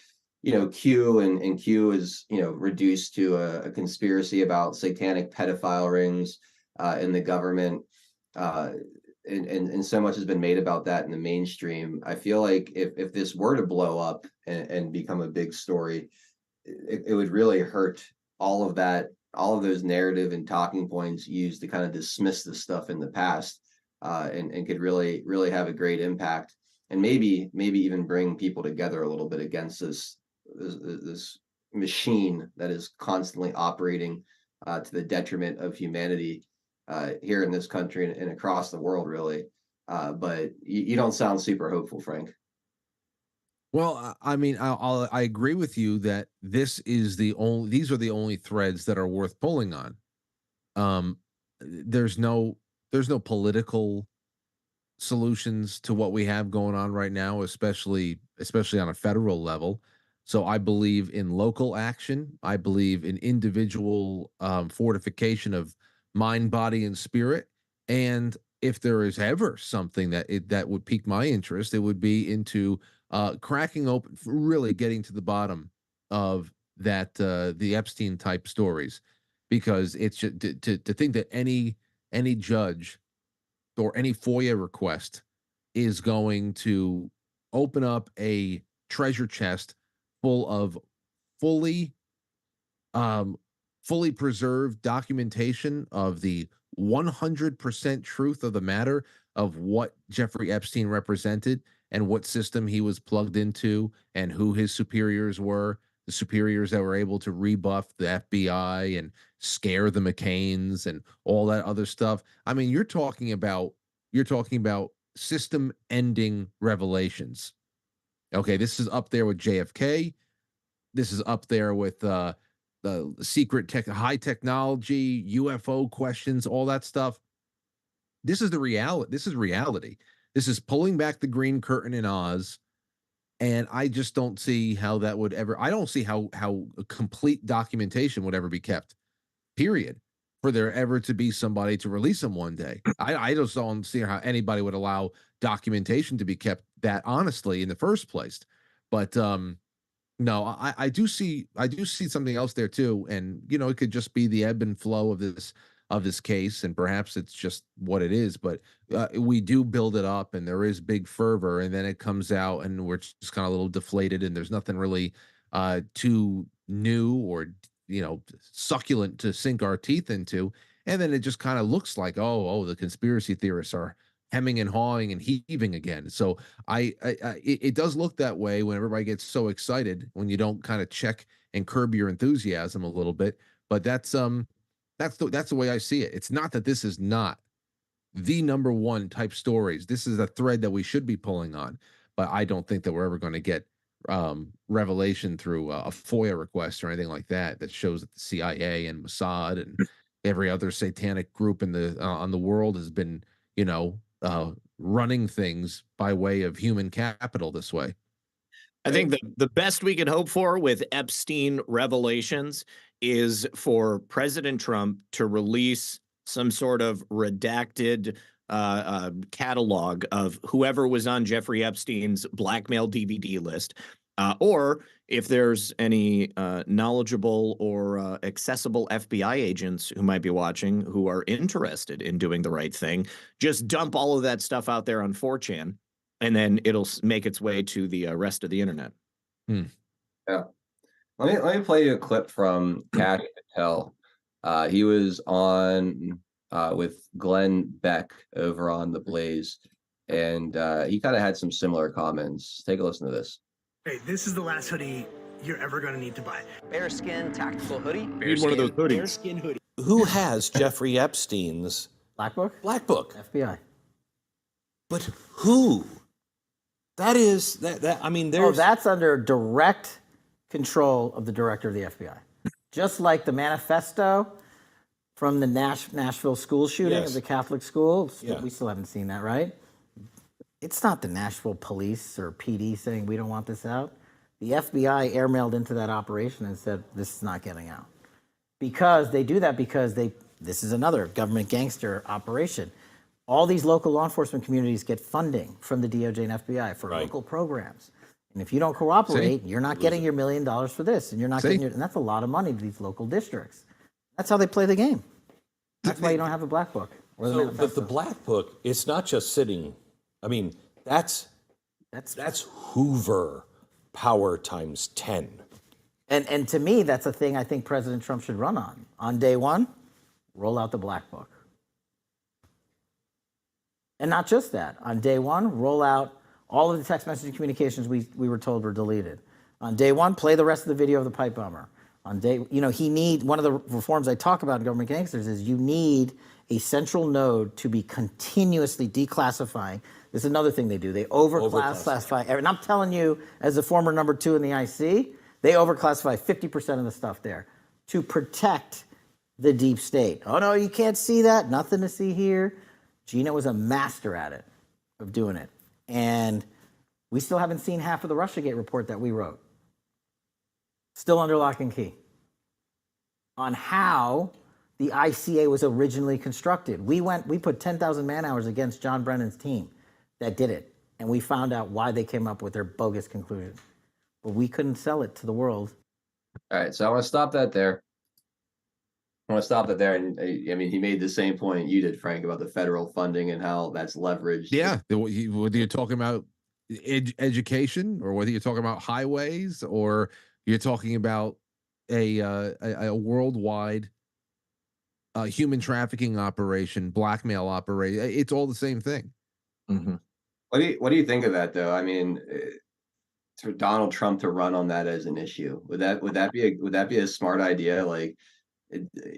Q, and Q is reduced to a conspiracy about satanic pedophile rings in the government. And so much has been made about that in the mainstream. I feel like if this were to blow up and become a big story, it would really hurt all of that, all of those narrative and talking points used to kind of dismiss this stuff in the past, and could really have a great impact, and maybe even bring people together a little bit against this machine that is constantly operating to the detriment of humanity here in this country and across the world, really. But you don't sound super hopeful, Frank. Well, I mean, I agree with you that these are the only threads that are worth pulling on. Um, there's no political solutions to what we have going on right now, especially on a federal level. So I believe in local action. I believe in individual fortification of mind, body, and spirit. And if there is ever something that would pique my interest, it would be into cracking open, really getting to the bottom of the Epstein type stories, because it's to think that any judge or any FOIA request is going to open up a treasure chest full of fully um fully preserved documentation of the 100% truth of the matter of what Jeffrey Epstein represented and what system he was plugged into and who his superiors were, the superiors that were able to rebuff the FBI and scare the McCains and all that other stuff. I mean, you're talking about system ending revelations. Okay, this is up there with JFK. This is up there with the secret tech, high technology, UFO questions, all that stuff. This is the reality. This is reality. This is pulling back the green curtain in Oz, and I just don't see how that would ever. I don't see how a complete documentation would ever be kept. Period. For there ever to be somebody to release them one day, I just don't see how anybody would allow documentation to be kept that honestly in the first place. But no, I do see something else there too, and it could just be the ebb and flow of this case, and perhaps it's just what it is. But we do build it up, and there is big fervor, and then it comes out, and we're just kind of a little deflated, and there's nothing really too new or succulent to sink our teeth into, and then it just kind of looks like the conspiracy theorists are hemming and hawing and heaving again. So it does look that way when everybody gets so excited when you don't kind of check and curb your enthusiasm a little bit. But that's the way I see it. It's not that this is not the number one type stories. This is a thread that we should be pulling on, but I don't think that we're ever going to get revelation through a FOIA request or anything like that shows that the CIA and Mossad and every other satanic group in the on the world has been, running things by way of human capital this way. I think the best we can hope for with Epstein revelations is for President Trump to release some sort of redacted catalog of whoever was on Jeffrey Epstein's blackmail DVD list. Or if there's any knowledgeable or accessible FBI agents who might be watching who are interested in doing the right thing, just dump all of that stuff out there on 4chan, and then it'll make its way to the rest of the internet. Yeah. Let me play you a clip from Kash Patel. He was on with Glenn Beck over on The Blaze, and he kind of had some similar comments. Take a listen to this. Hey, this is the last hoodie you're ever going to need to buy. Bearskin tactical hoodie. Need one of those hoodies. Bearskin hoodie. Who has Jeffrey Epstein's Black Book? Black Book? FBI. But who? That I mean, Oh, that's under direct control of the director of the FBI. Just like the manifesto from the Nashville school shooting of Yes. the Catholic school. Yeah. We still haven't seen that, right? It's not the Nashville police or PD saying we don't want this out. The FBI airmailed into that operation and said this is not getting out. Because they do that because this is another government gangster operation. All these local law enforcement communities get funding from the DOJ and FBI for local programs. And if you don't cooperate, you're not getting your $1 million for this, and you're not getting and that's a lot of money to these local districts. That's how they play the game. That's why you don't have a black book. Or the But the black book, it's not just sitting. I mean, that's Hoover power times 10. And to me, that's a thing I think President Trump should run on. On day one, roll out the black book. And not just that. On day one, roll out all of the text message communications we were told were deleted. On day one, play the rest of the video of the pipe bomber. On day, one of the reforms I talk about in government gangsters is you need a central node to be continuously declassifying. This is another thing they do. They overclassify. And I'm telling you, as a former number 2 in the IC, they overclassify 50% of the stuff there to protect the deep state. Oh, no, you can't see that. Nothing to see here. Gina was a master at it, of doing it. And we still haven't seen half of the Russiagate report that we wrote. Still under lock and key. On how the ICA was originally constructed. We put 10,000 man hours against John Brennan's team that did it. And we found out why they came up with their bogus conclusion. But we couldn't sell it to the world. All right, so I want to stop that there. And I mean, he made the same point you did, Frank, about the federal funding and how that's leveraged. Yeah, whether you're talking about education or whether you're talking about highways or you're talking about a worldwide human trafficking operation, blackmail operation, it's all the same thing. Mm-hmm. What do you think of that, though? I mean, for Donald Trump to run on that as an issue, would that be a smart idea? Like,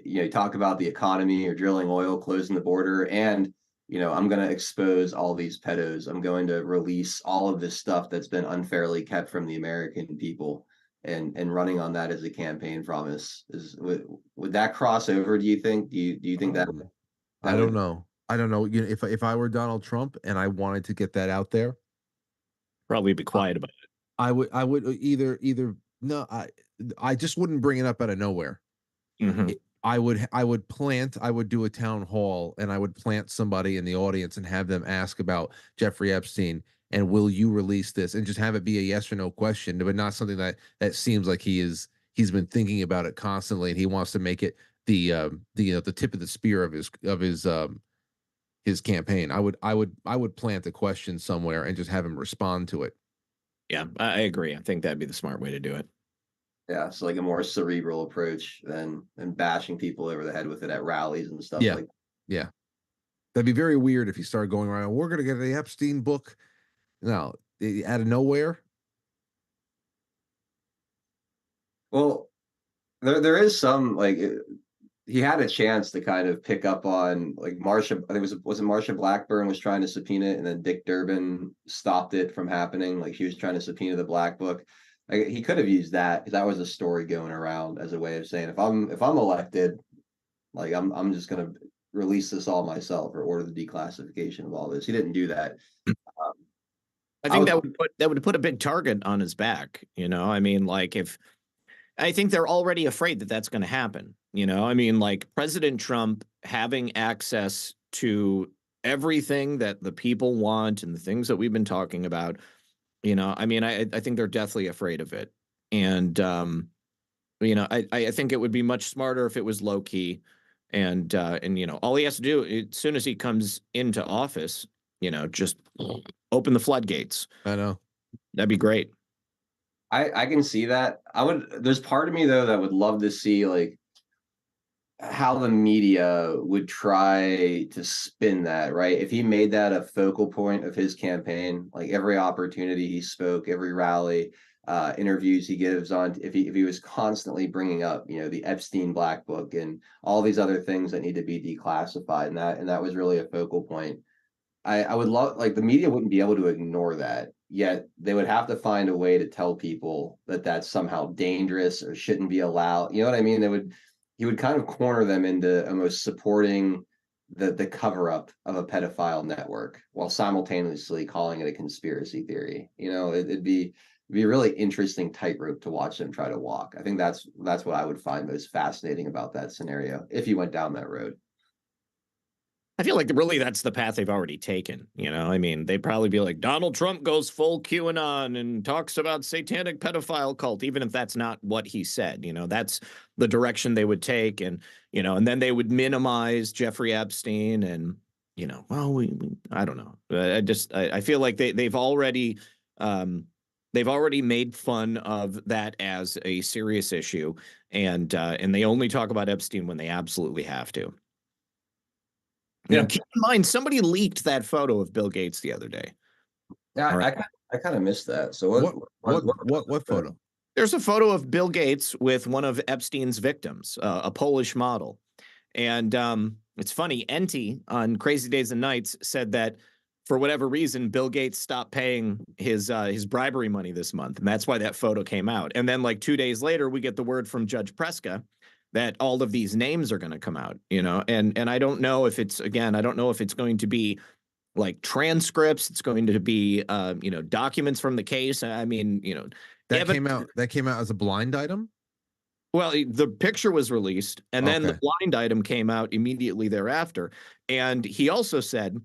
you talk about the economy or drilling oil, closing the border, and I'm going to expose all these pedos. I'm going to release all of this stuff that's been unfairly kept from the American people, and running on that as a campaign promise would that cross over? Do you think? Do you think that? I don't know. If I were Donald Trump and I wanted to get that out there, Probably be quiet about it. I would either no, I just wouldn't bring it up out of nowhere. Mm-hmm. I would do a town hall and I would plant somebody in the audience and have them ask about Jeffrey Epstein and will you release this, and just have it be a yes or no question, but not something that seems like he's been thinking about it constantly and he wants to make it the tip of the spear of his campaign. I would plant a question somewhere and just have him respond to it. Yeah, I agree. I think that'd be the smart way to do it. Yeah, so like a more cerebral approach than bashing people over the head with it at rallies and stuff. Yeah, yeah. That'd be very weird if he started going around. We're gonna get the Epstein book. No, out of nowhere. Well, there is some, like, he had a chance to kind of pick up on, like, Marsha. I think was it Marsha Blackburn was trying to subpoena it, and then Dick Durbin stopped it from happening. Like, she was trying to subpoena the Black Book. Like, he could have used that because that was a story going around as a way of saying, if I'm elected, like, I'm just gonna release this all myself or order the declassification of all this. He didn't do that. I think that would put a big target on his back. I mean, like, I think they're already afraid that that's going to happen. I mean, like, President Trump having access to everything that the people want and the things that we've been talking about. I mean, I think they're deathly afraid of it. And, I think it would be much smarter if it was low key and all he has to do as soon as he comes into office, just open the floodgates. I know. That'd be great. I can see that. There's part of me, though, that would love to see, like, how the media would try to spin that, right? If he made that a focal point of his campaign, like every opportunity he spoke, every rally, interviews he gives on, if he was constantly bringing up, the Epstein Black Book and all these other things that need to be declassified, and that was really a focal point. I would love, like, the media wouldn't be able to ignore that. yet they would have to find a way to tell people that that's somehow dangerous or shouldn't be allowed. You know what I mean? He would kind of corner them into almost supporting the cover up of a pedophile network while simultaneously calling it a conspiracy theory. You know, it'd be a really interesting tightrope to watch them try to walk. I think that's what I would find most fascinating about that scenario if you went down that road. I feel like really that's the path they've already taken. You know, I mean, they'd probably be like, Donald Trump goes full QAnon and talks about satanic pedophile cult, even if that's not what he said. You know, that's the direction they would take. And, you know, and then they would minimize Jeffrey Epstein and, you know, well, I don't know. I feel like they've already made fun of that as a serious issue. And they only talk about Epstein when they absolutely have to. You know, keep in mind, somebody leaked that photo of Bill Gates the other day. Yeah, All right. I kind of missed that. So What photo? There's a photo of Bill Gates with one of Epstein's victims, a Polish model. And it's funny, Enty on Crazy Days and Nights said that for whatever reason, Bill Gates stopped paying his bribery money this month. And that's why that photo came out. And then like 2 days later, we get the word from Judge Preska that all of these names are going to come out, you know, and I don't know if it's, again, I don't know if it's going to be like transcripts. It's going to be, you know, documents from the case. I mean, you know, That came out as a blind item. Well, the picture was released, and then the blind item came out immediately thereafter. And he also said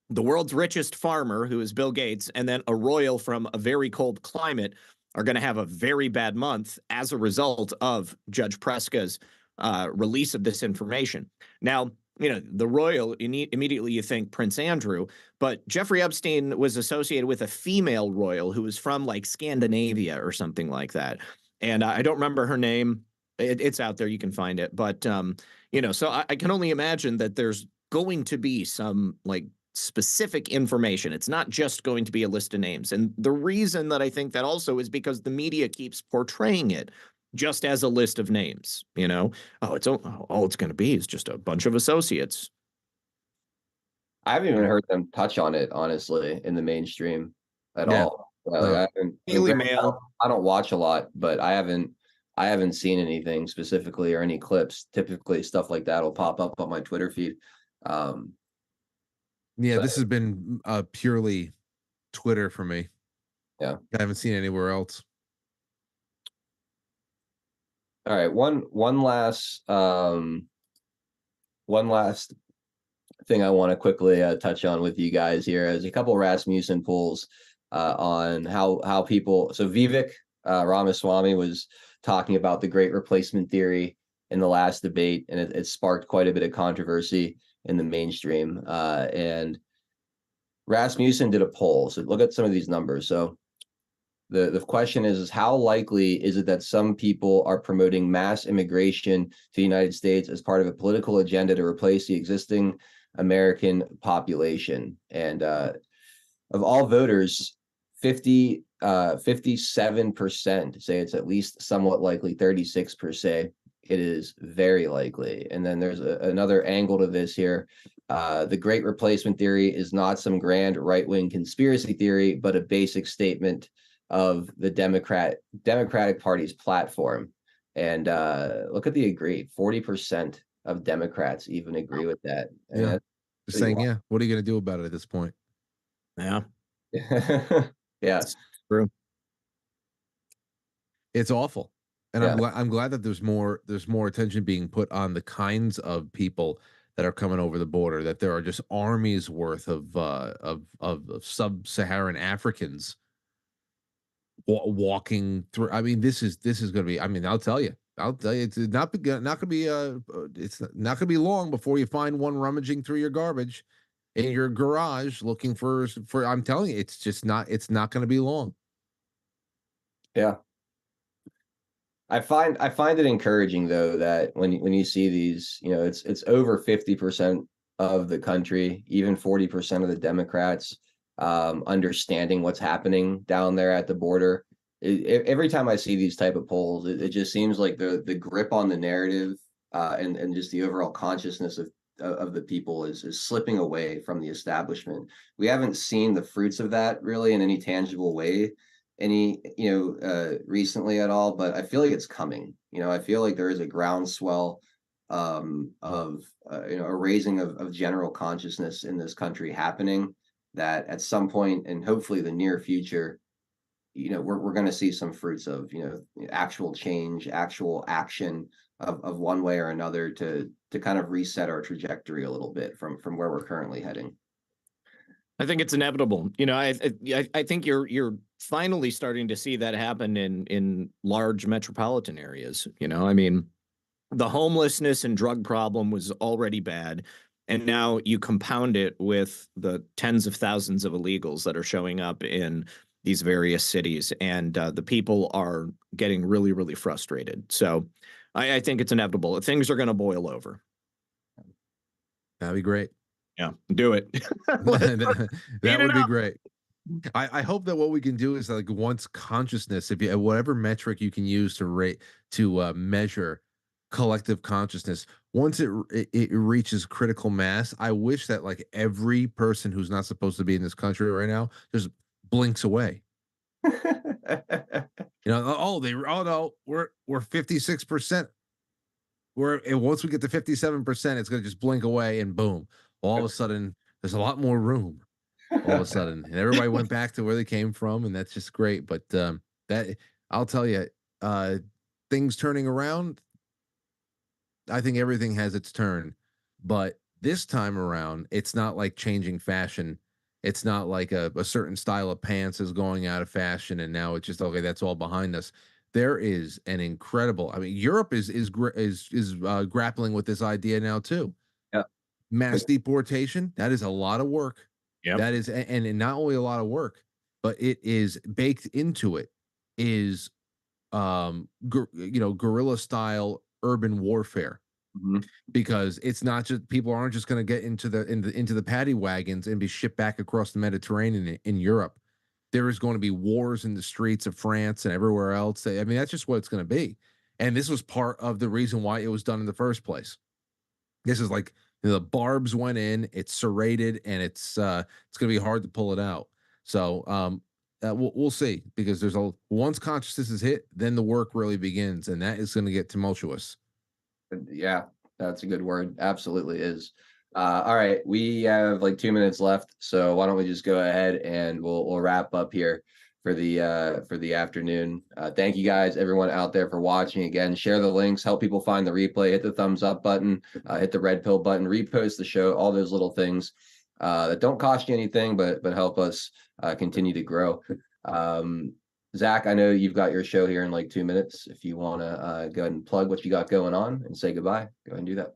the world's richest farmer, who is Bill Gates, and then a royal from a very cold climate are going to have a very bad month as a result of Judge Preska's release of this information. Now, you know, the royal, immediately you think Prince Andrew, but Jeffrey Epstein was associated with a female royal who was from like Scandinavia or something like that. And I don't remember her name. It's out there. You can find it. But, you know, so I can only imagine that there's going to be some like specific information. It's not just going to be a list of names. And the reason that I think that also is because the media keeps portraying it just as a list of names, you know, all it's going to be is just a bunch of associates. I haven't even heard them touch on it, honestly, in the mainstream at all. Like, Daily Mail. I don't watch a lot, but I haven't seen anything specifically or any clips. Typically stuff like that will pop up on my Twitter feed. This has been purely Twitter for me. Yeah. I haven't seen anywhere else. All right, one last thing I want to quickly touch on with you guys here is a couple of Rasmussen polls on how people. So Vivek Ramaswamy was talking about the Great Replacement theory in the last debate, and it sparked quite a bit of controversy in the mainstream. And Rasmussen did a poll. So look at some of these numbers. So the question is how likely is it that some people are promoting mass immigration to the United States as part of a political agenda to replace the existing American population? And of all voters, 57% say it's at least somewhat likely, 36% it is very likely. And then there's another angle to this here. The Great Replacement theory is not some grand right-wing conspiracy theory, but a basic statement of the Democratic Party's platform. And look at the agree. 40% of Democrats even agree with that. And yeah. Just saying, yeah. What are you going to do about it at this point? Yeah. Yeah. It's true. It's awful. And Yeah. I'm glad that there's more attention being put on the kinds of people that are coming over the border, that there are just armies worth of sub-Saharan Africans walking through. I mean, this is going to be, I mean, I'll tell you, it's not going to be it's not going to be long before you find one rummaging through your garbage in your garage looking for, I'm telling you, it's not going to be long. Yeah. I find it encouraging though that when you see these, you know, it's over 50% of the country, even 40% of the Democrats understanding what's happening down there at the border. Every time I see these type of polls, it just seems like the grip on the narrative and just the overall consciousness of the people is slipping away from the establishment. We haven't seen the fruits of that really in any tangible way, recently at all. But I feel like it's coming. I feel like there is a groundswell of a raising of general consciousness in this country happening. That at some point, and hopefully the near future, we're going to see some fruits of actual change, actual action of one way or another to kind of reset our trajectory a little bit from where we're currently heading. I think it's inevitable. I think you're finally starting to see that happen in large metropolitan areas. I mean, the homelessness and drug problem was already bad. And now you compound it with the tens of thousands of illegals that are showing up in these various cities. And the people are getting really, really frustrated. So I think it's inevitable. Things are going to boil over. That'd be great. Yeah, do it. That would be great. I hope that what we can do is like once consciousness, if you whatever metric you can use to rate to measure collective consciousness, once it reaches critical mass, I wish that like every person who's not supposed to be in this country right now just blinks away. Oh no, we're 56%. And once we get to 57%, it's gonna just blink away and boom. All of a sudden, there's a lot more room. All of a sudden, and everybody went back to where they came from, and that's just great. But that I'll tell you, things turning around. I think everything has its turn, but this time around, it's not like changing fashion. It's not like a certain style of pants is going out of fashion, and now it's just okay. That's all behind us. There is an incredible. I mean, Europe is grappling with this idea now too. Yeah, Mass deportation. That is a lot of work. Yep. That is, and not only a lot of work, but it is baked into it is, guerrilla style urban warfare. Mm-hmm. Because it's not just people aren't just going to get into the paddy wagons and be shipped back across the Mediterranean in Europe. There is going to be wars in the streets of France and everywhere else. I mean, that's just what it's going to be. And this was part of the reason why it was done in the first place. This is like the barbs went in, it's serrated, and it's going to be hard to pull it out. So we'll see, because once consciousness is hit, then the work really begins, and that is going to get tumultuous. Yeah, that's a good word. Absolutely is. All right, we have like 2 minutes left, so why don't we just go ahead and we'll wrap up here for the afternoon. Thank you guys, everyone out there, for watching. Again, share the links, help people find the replay, hit the thumbs up button, hit the red pill button, repost the show, all those little things that don't cost you anything, but help us continue to grow. Zach, I know you've got your show here in like 2 minutes. If you want to go ahead and plug what you got going on and say goodbye, go ahead and do that.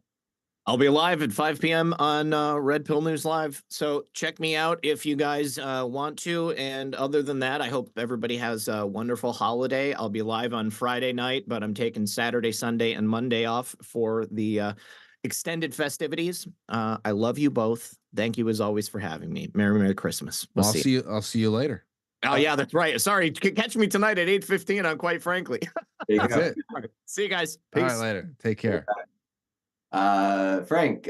I'll be live at 5 p.m. on Red Pill News Live. So check me out if you guys want to. And other than that, I hope everybody has a wonderful holiday. I'll be live on Friday night, but I'm taking Saturday, Sunday, and Monday off for the extended festivities. I love you both. Thank you as always for having me. Merry Christmas. I'll see you later. Oh yeah, that's right. Sorry, catch me tonight at 8:15 on Quite Frankly. That's it. See you guys. Peace. All right, later. Take care. Frank,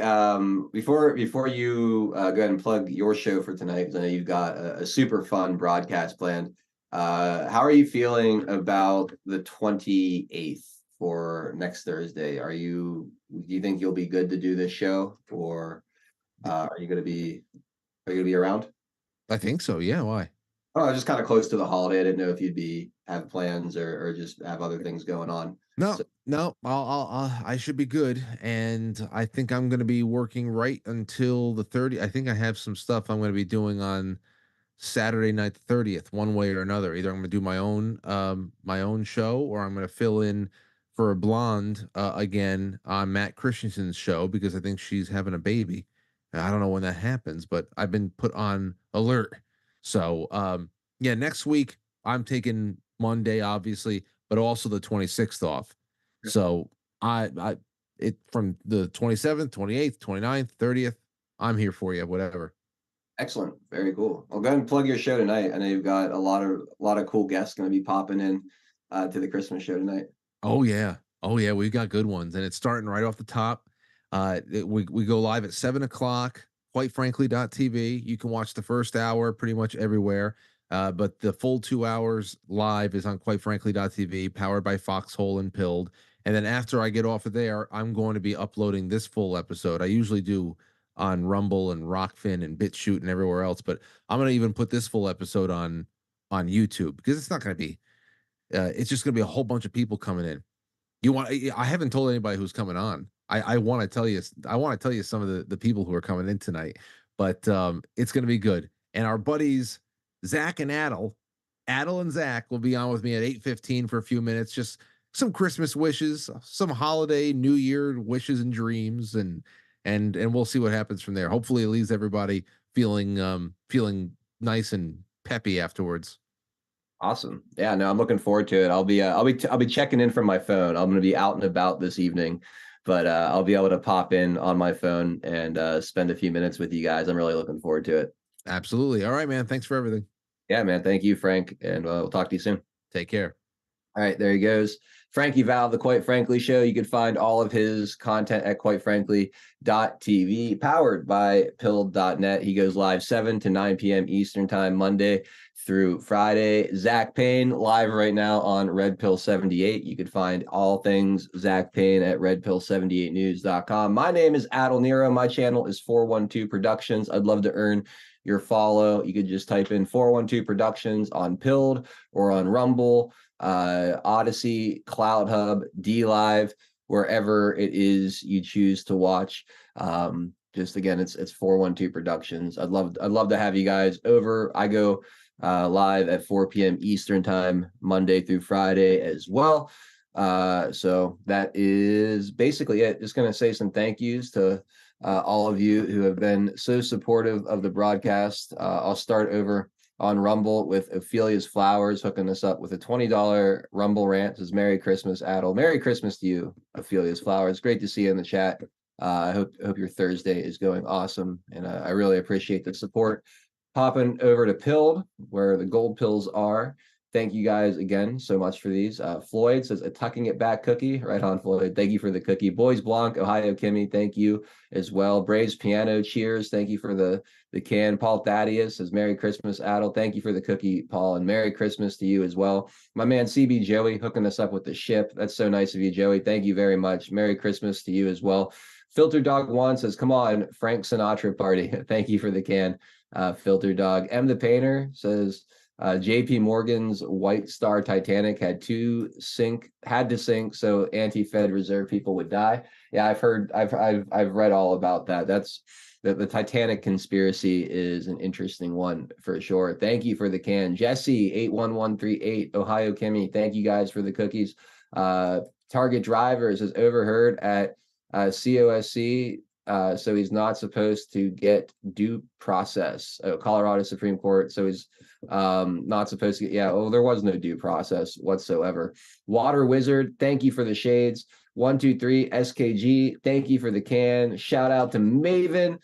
before you go ahead and plug your show for tonight, because I know you've got a super fun broadcast planned. How are you feeling about the 28th for next Thursday? Do you think you'll be good to do this show, or are you going to be around? I think so. Yeah. Why? Oh, just kind of close to the holiday. I didn't know if you'd have plans or just have other things going on. No, I should be good, and I think I'm going to be working right until the 30th. I think I have some stuff I'm going to be doing on Saturday night, the 30th, one way or another. Either I'm going to do my own show, or I'm going to fill in for a blonde again on Matt Christensen's show, because I think she's having a baby. I don't know when that happens, but I've been put on alert. So, yeah, next week I'm taking Monday, obviously, but also the 26th off. So it from the 27th, 28th, 29th, 30th, I'm here for you, whatever. Excellent. Very cool. Well, go ahead and plug your show tonight. I know you've got a lot of cool guests going to be popping in to the Christmas show tonight. Oh yeah. We've got good ones, and it's starting right off the top. We go live at 7 o'clock. QuiteFrankly.tv. You can watch the first hour pretty much everywhere. But the full 2 hours live is on QuiteFrankly.tv, powered by Foxhole and Pilled. And then after I get off of there, I'm going to be uploading this full episode. I usually do on Rumble and Rockfin and BitChute and everywhere else, but I'm going to even put this full episode on YouTube, because it's not going to be. It's just going to be a whole bunch of people coming in. I haven't told anybody who's coming on. I want to tell you. I want to tell you some of the people who are coming in tonight, but it's going to be good. And our buddies Zach and Adel and Zach will be on with me at 8:15 for a few minutes. Just some Christmas wishes, some holiday, New Year wishes and dreams, and we'll see what happens from there. Hopefully, it leaves everybody feeling nice and peppy afterwards. Awesome. Yeah, no, I'm looking forward to it. I'll be checking in from my phone. I'm going to be out and about this evening, but I'll be able to pop in on my phone and spend a few minutes with you guys. I'm really looking forward to it. Absolutely. All right, man. Thanks for everything. Yeah, man. Thank you, Frank, and we'll talk to you soon. Take care. All right, there he goes. Frankie Val, the Quite Frankly Show. You can find all of his content at quitefrankly.tv, powered by pilled.net. He goes live 7 to 9 p.m. Eastern Time, Monday through Friday. Zach Payne, live right now on Red Pill 78. You can find all things Zach Payne at redpill78news.com. My name is Adel Nero. My channel is 412 Productions. I'd love to earn your follow. You could just type in 412 Productions on Pilled or on Rumble, Odyssey, Cloud Hub, D Live, wherever it is you choose to watch. Just again, it's 412 Productions. I'd love to have you guys over. I go live at 4 p.m. Eastern Time, Monday through Friday as well. So that is basically it. Just going to say some thank yous to all of you who have been so supportive of the broadcast. I'll start over on Rumble with Ophelia's Flowers hooking us up with a $20 Rumble rant. Says Merry Christmas, Adel. Merry Christmas to you, Ophelia's Flowers. Great to see you in the chat. I hope your Thursday is going awesome, and I really appreciate the support. Hopping over to Pilled, where the gold pills are. Thank you guys again so much for these. Floyd says a tucking it back cookie. Right on, Floyd. Thank you for the cookie. Boys Blanc, Ohio Kimmy, thank you as well. Braves Piano, cheers. Thank you for the can. Paul Thaddeus says Merry Christmas, Adel. Thank you for the cookie, Paul, and Merry Christmas to you as well. My man CB Joey hooking us up with the ship. That's so nice of you, Joey. Thank you very much. Merry Christmas to you as well. Filter Dog One says, come on, Frank Sinatra party. Thank you for the can, Filter Dog. M the Painter says, JP Morgan's White Star Titanic had to sink, so anti-Fed reserve people would die. Yeah, I've read all about that. That's the Titanic conspiracy is an interesting one for sure. Thank you for the can. Jesse 81138, Ohio Kimmy, thank you guys for the cookies. Target Drivers is overheard at COSC, so he's not supposed to get due process. Colorado Supreme Court, so he's not supposed to get, there was no due process whatsoever. Water Wizard, thank you for the shades. 123 SKG, thank you for the can. Shout out to Maven,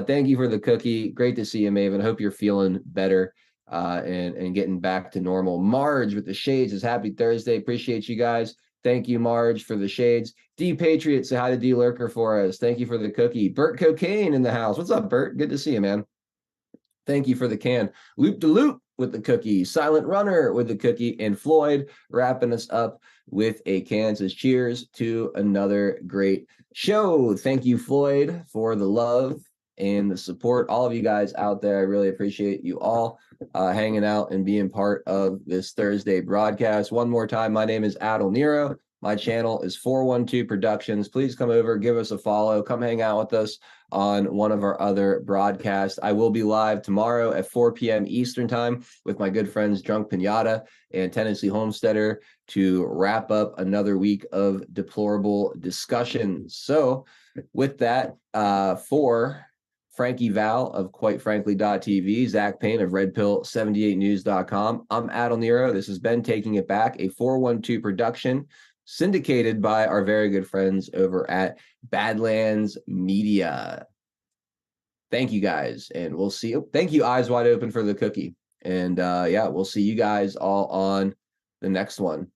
thank you for the cookie. Great to see you, Maven. Hope you're feeling better and getting back to normal. Marge with the shades is happy Thursday. Appreciate you guys. Thank you, Marge, for the shades. D Patriot, say hi to D Lurker for us. Thank you for the cookie. Bert Cocaine in the house. What's up, Bert? Good to see you, man. Thank you for the can. Loop de Loop with the cookie. Silent Runner with the cookie. And Floyd wrapping us up with a can. Says cheers to another great show. Thank you, Floyd, for the love and the support. All of you guys out there, I really appreciate you all hanging out and being part of this Thursday broadcast. One more time, my name is Adel Nero. My channel is 412 Productions. Please come over, give us a follow, come hang out with us on one of our other broadcasts. I will be live tomorrow at 4 p.m. Eastern Time with my good friends Drunk Pinata and Tennessee Homesteader to wrap up another week of deplorable discussions. So with that, for Frankie Val of QuiteFrankly.tv, Zach Payne of RedPill78news.com, I'm Adel Nero. This has been Taking It Back, a 412 production syndicated by our very good friends over at Badlands Media. Thank you guys, and we'll see you. Thank you, Eyes Wide Open, for the cookie. And we'll see you guys all on the next one.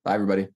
Bye, everybody.